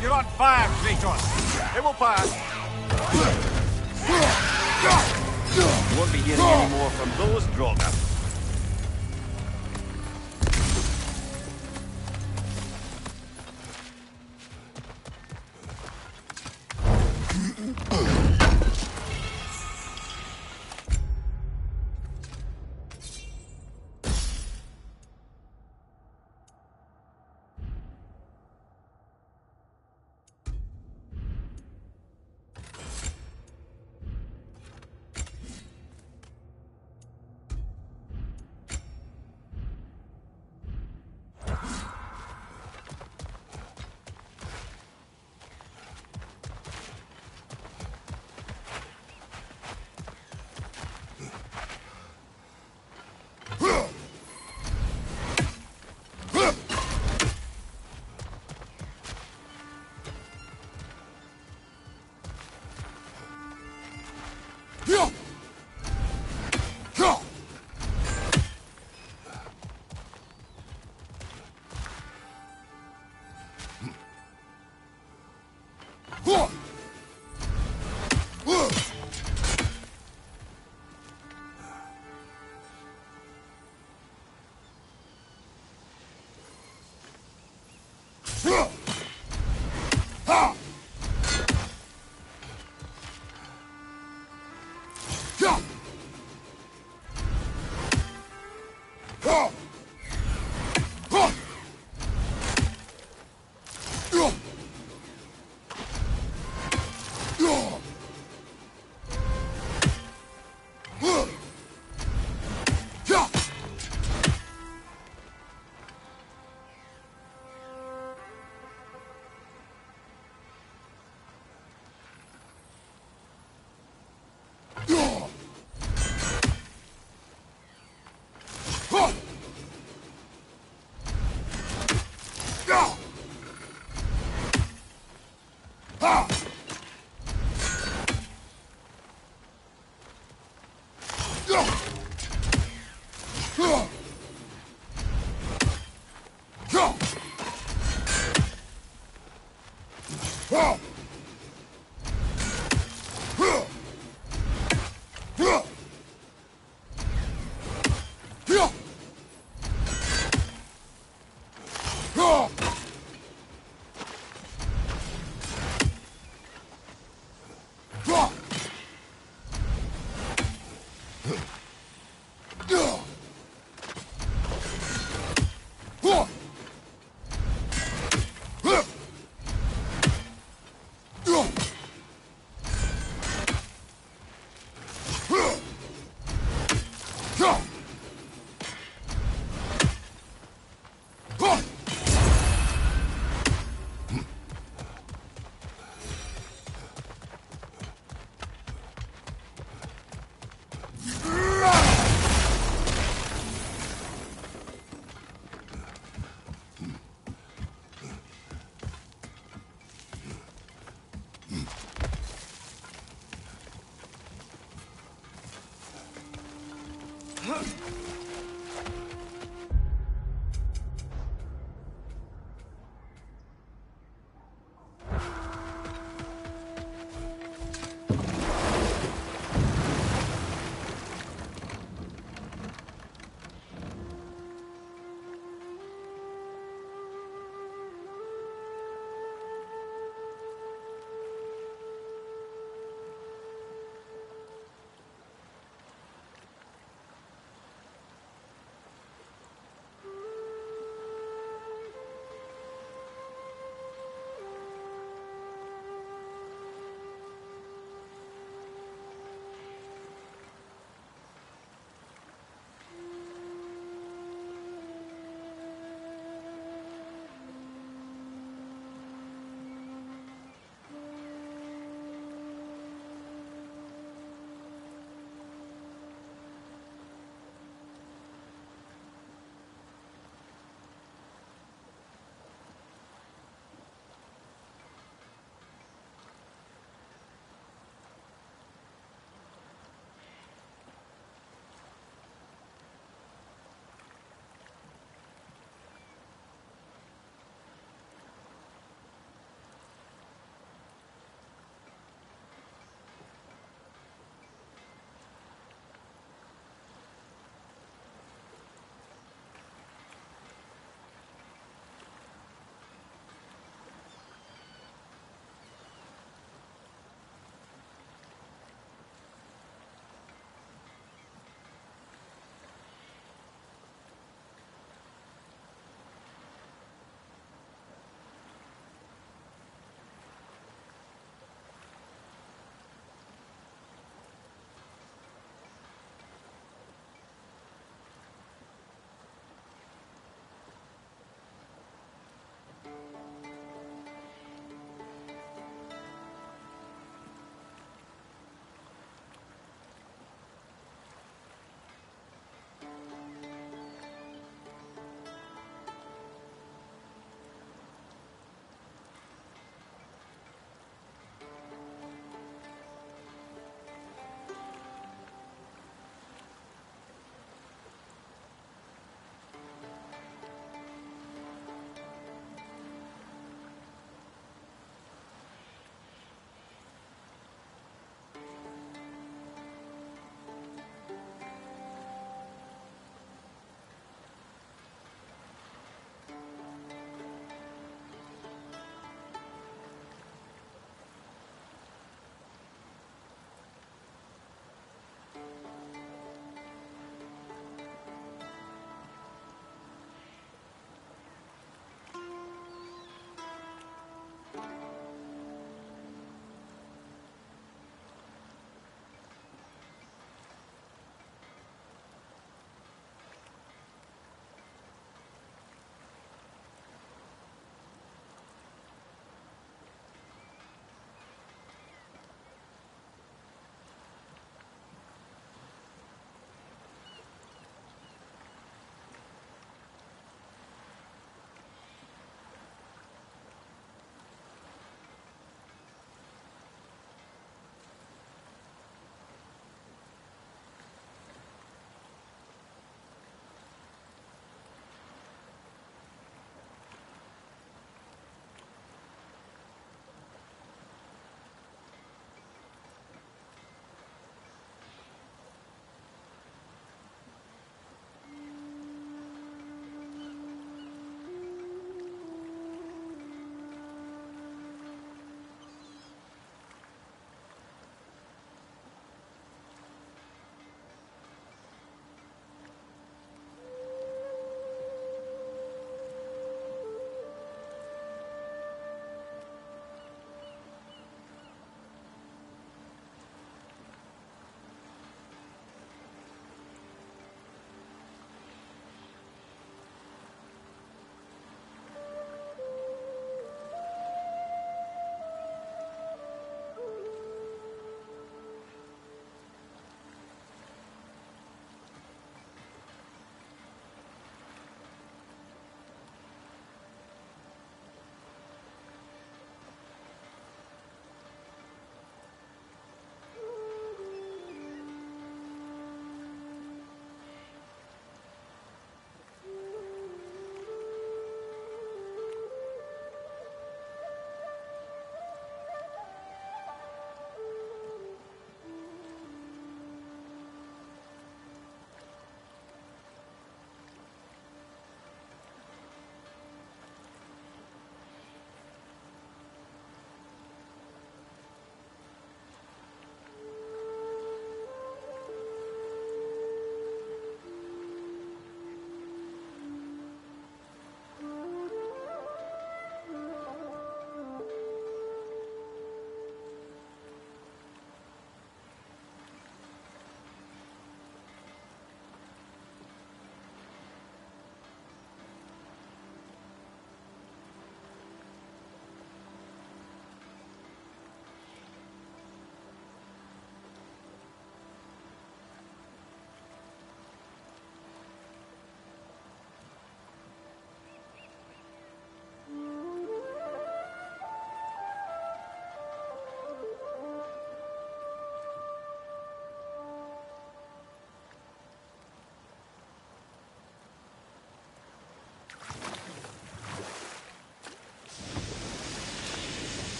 You're on fire, Kratos! It will pass! You won't be hearing any more from those Draugr.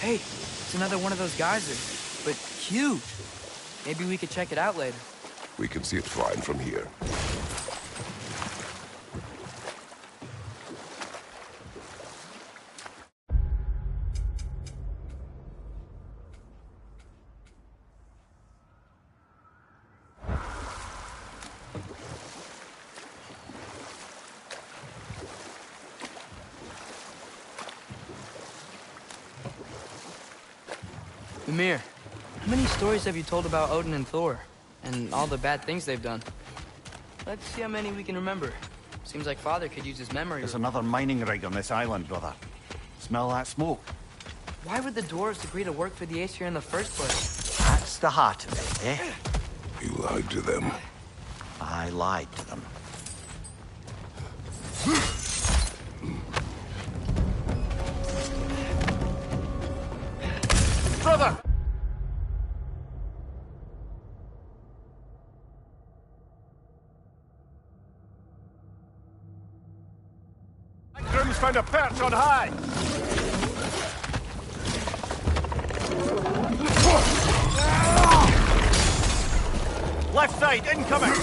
Hey, it's another one of those geysers, but huge. Maybe we could check it out later. We can see it fine from here. Mimir, how many stories have you told about Odin and Thor? And all the bad things they've done? Let's see how many we can remember. Seems like Father could use his memory. There's another mining rig on this island, brother. Smell that smoke? Why would the dwarves agree to work for the Aesir in the first place? That's the heart of it, eh? You lied to them. I lied to them. Brother! Groom's found a perch on high! Left side, incoming!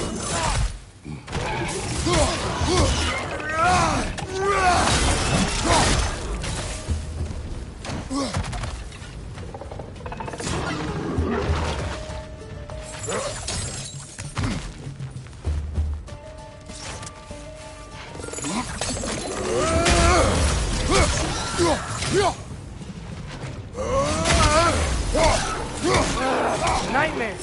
Nightmare!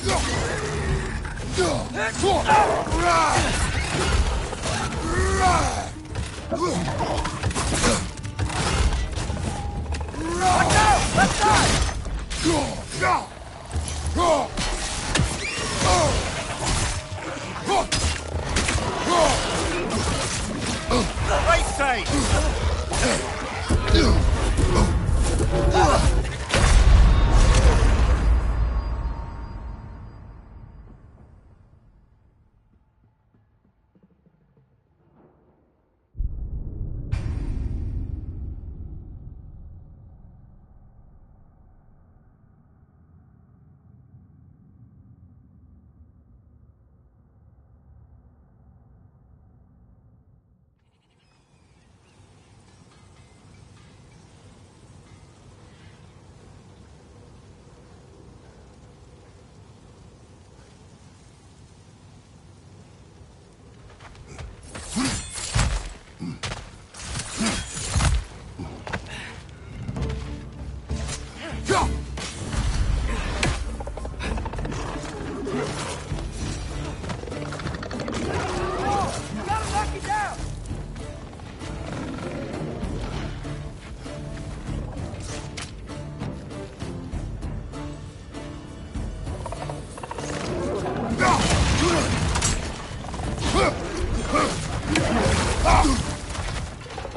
Watch out! Left side! Right side!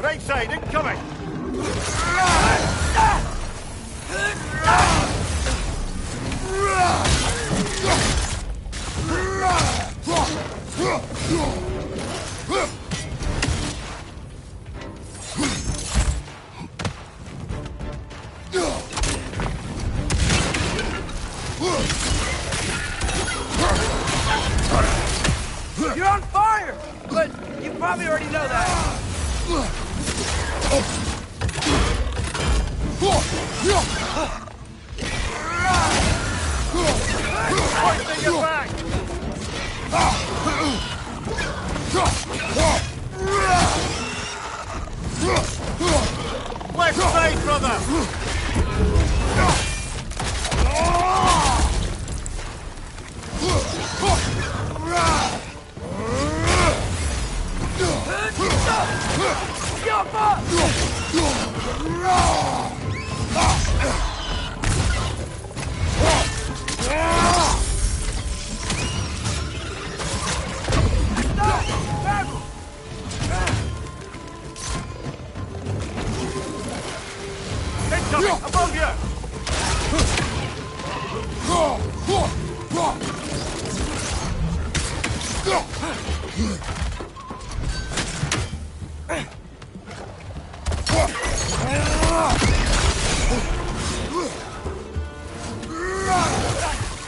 Right side, incoming! You're on fire! But you probably already know that. Hoisting it back! Left side, brother!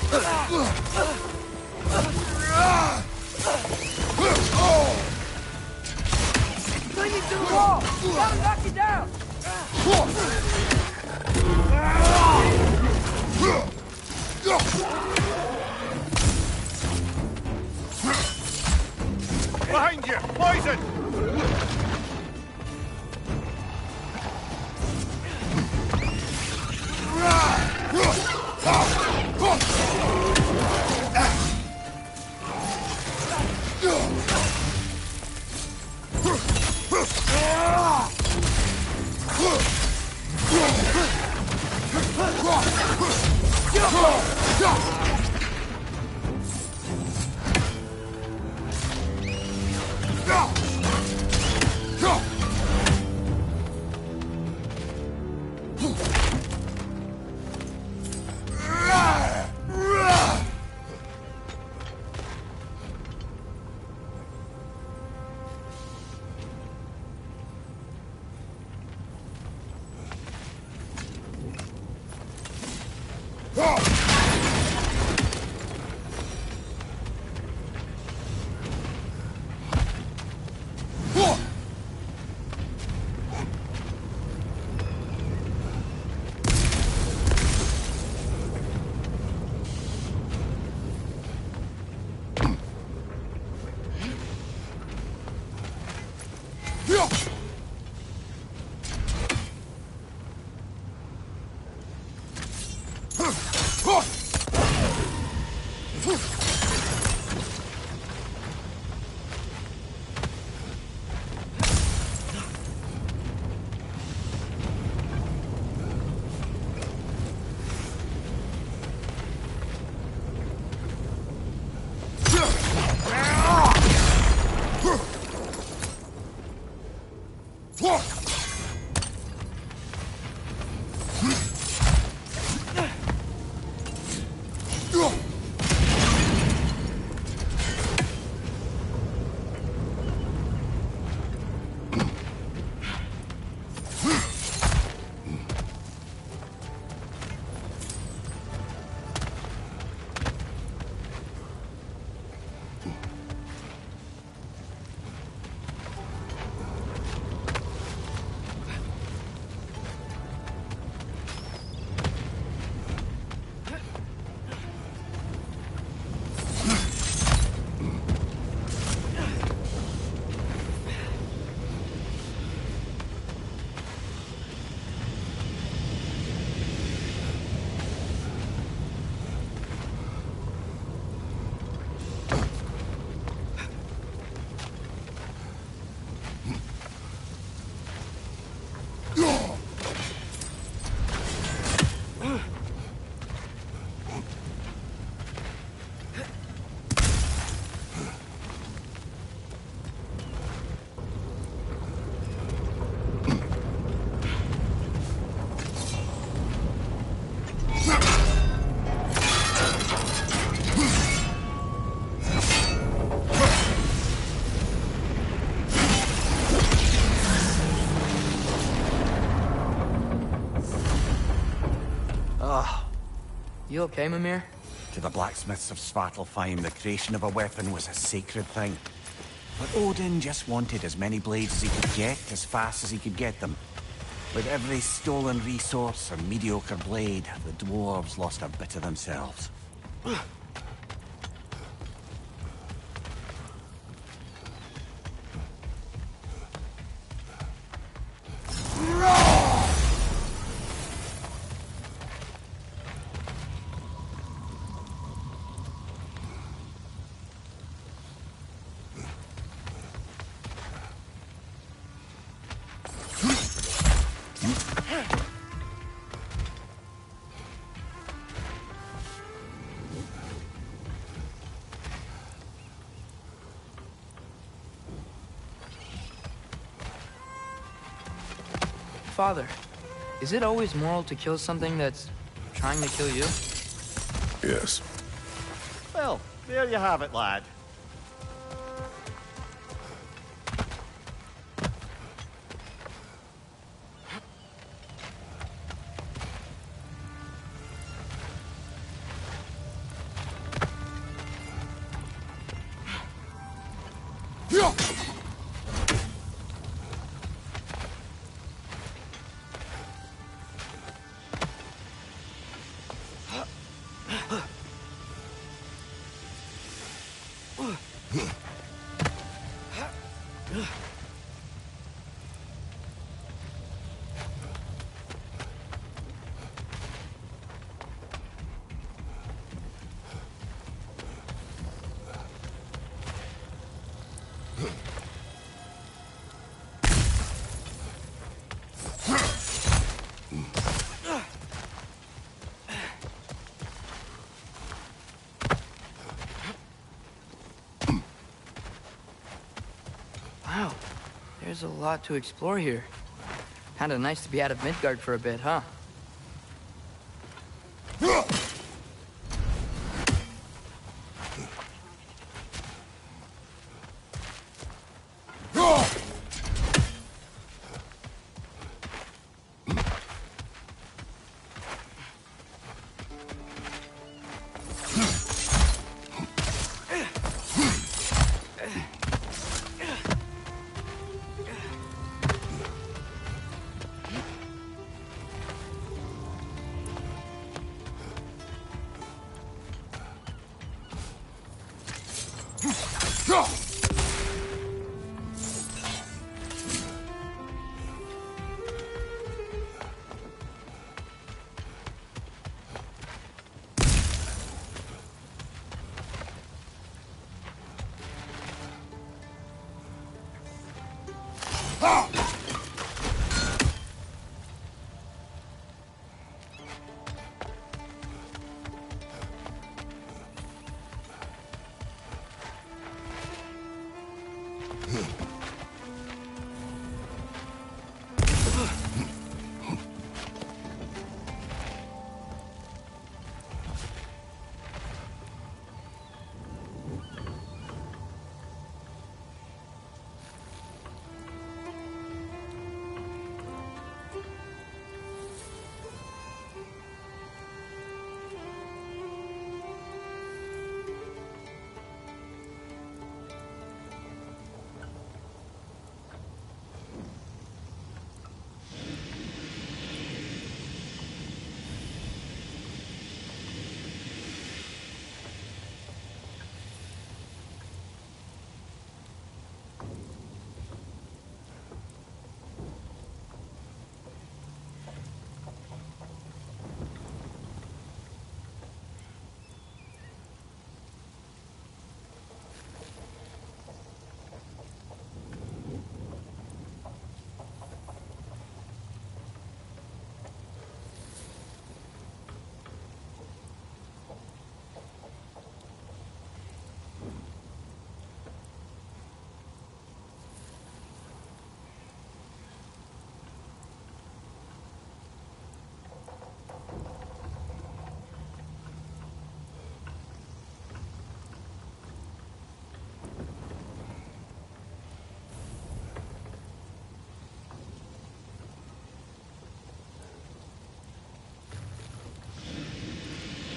Bring it to the wall! Gotta knock you down! Behind you! Poison! You okay, Mimir? To the blacksmiths of Svartalfheim, the creation of a weapon was a sacred thing. But Odin just wanted as many blades as he could get, as fast as he could get them. With every stolen resource or mediocre blade, the dwarves lost a bit of themselves. Father, is it always moral to kill something that's trying to kill you? Yes. Well, there you have it, lad. Wow, there's a lot to explore here. Kinda nice to be out of Midgard for a bit, huh? Ah!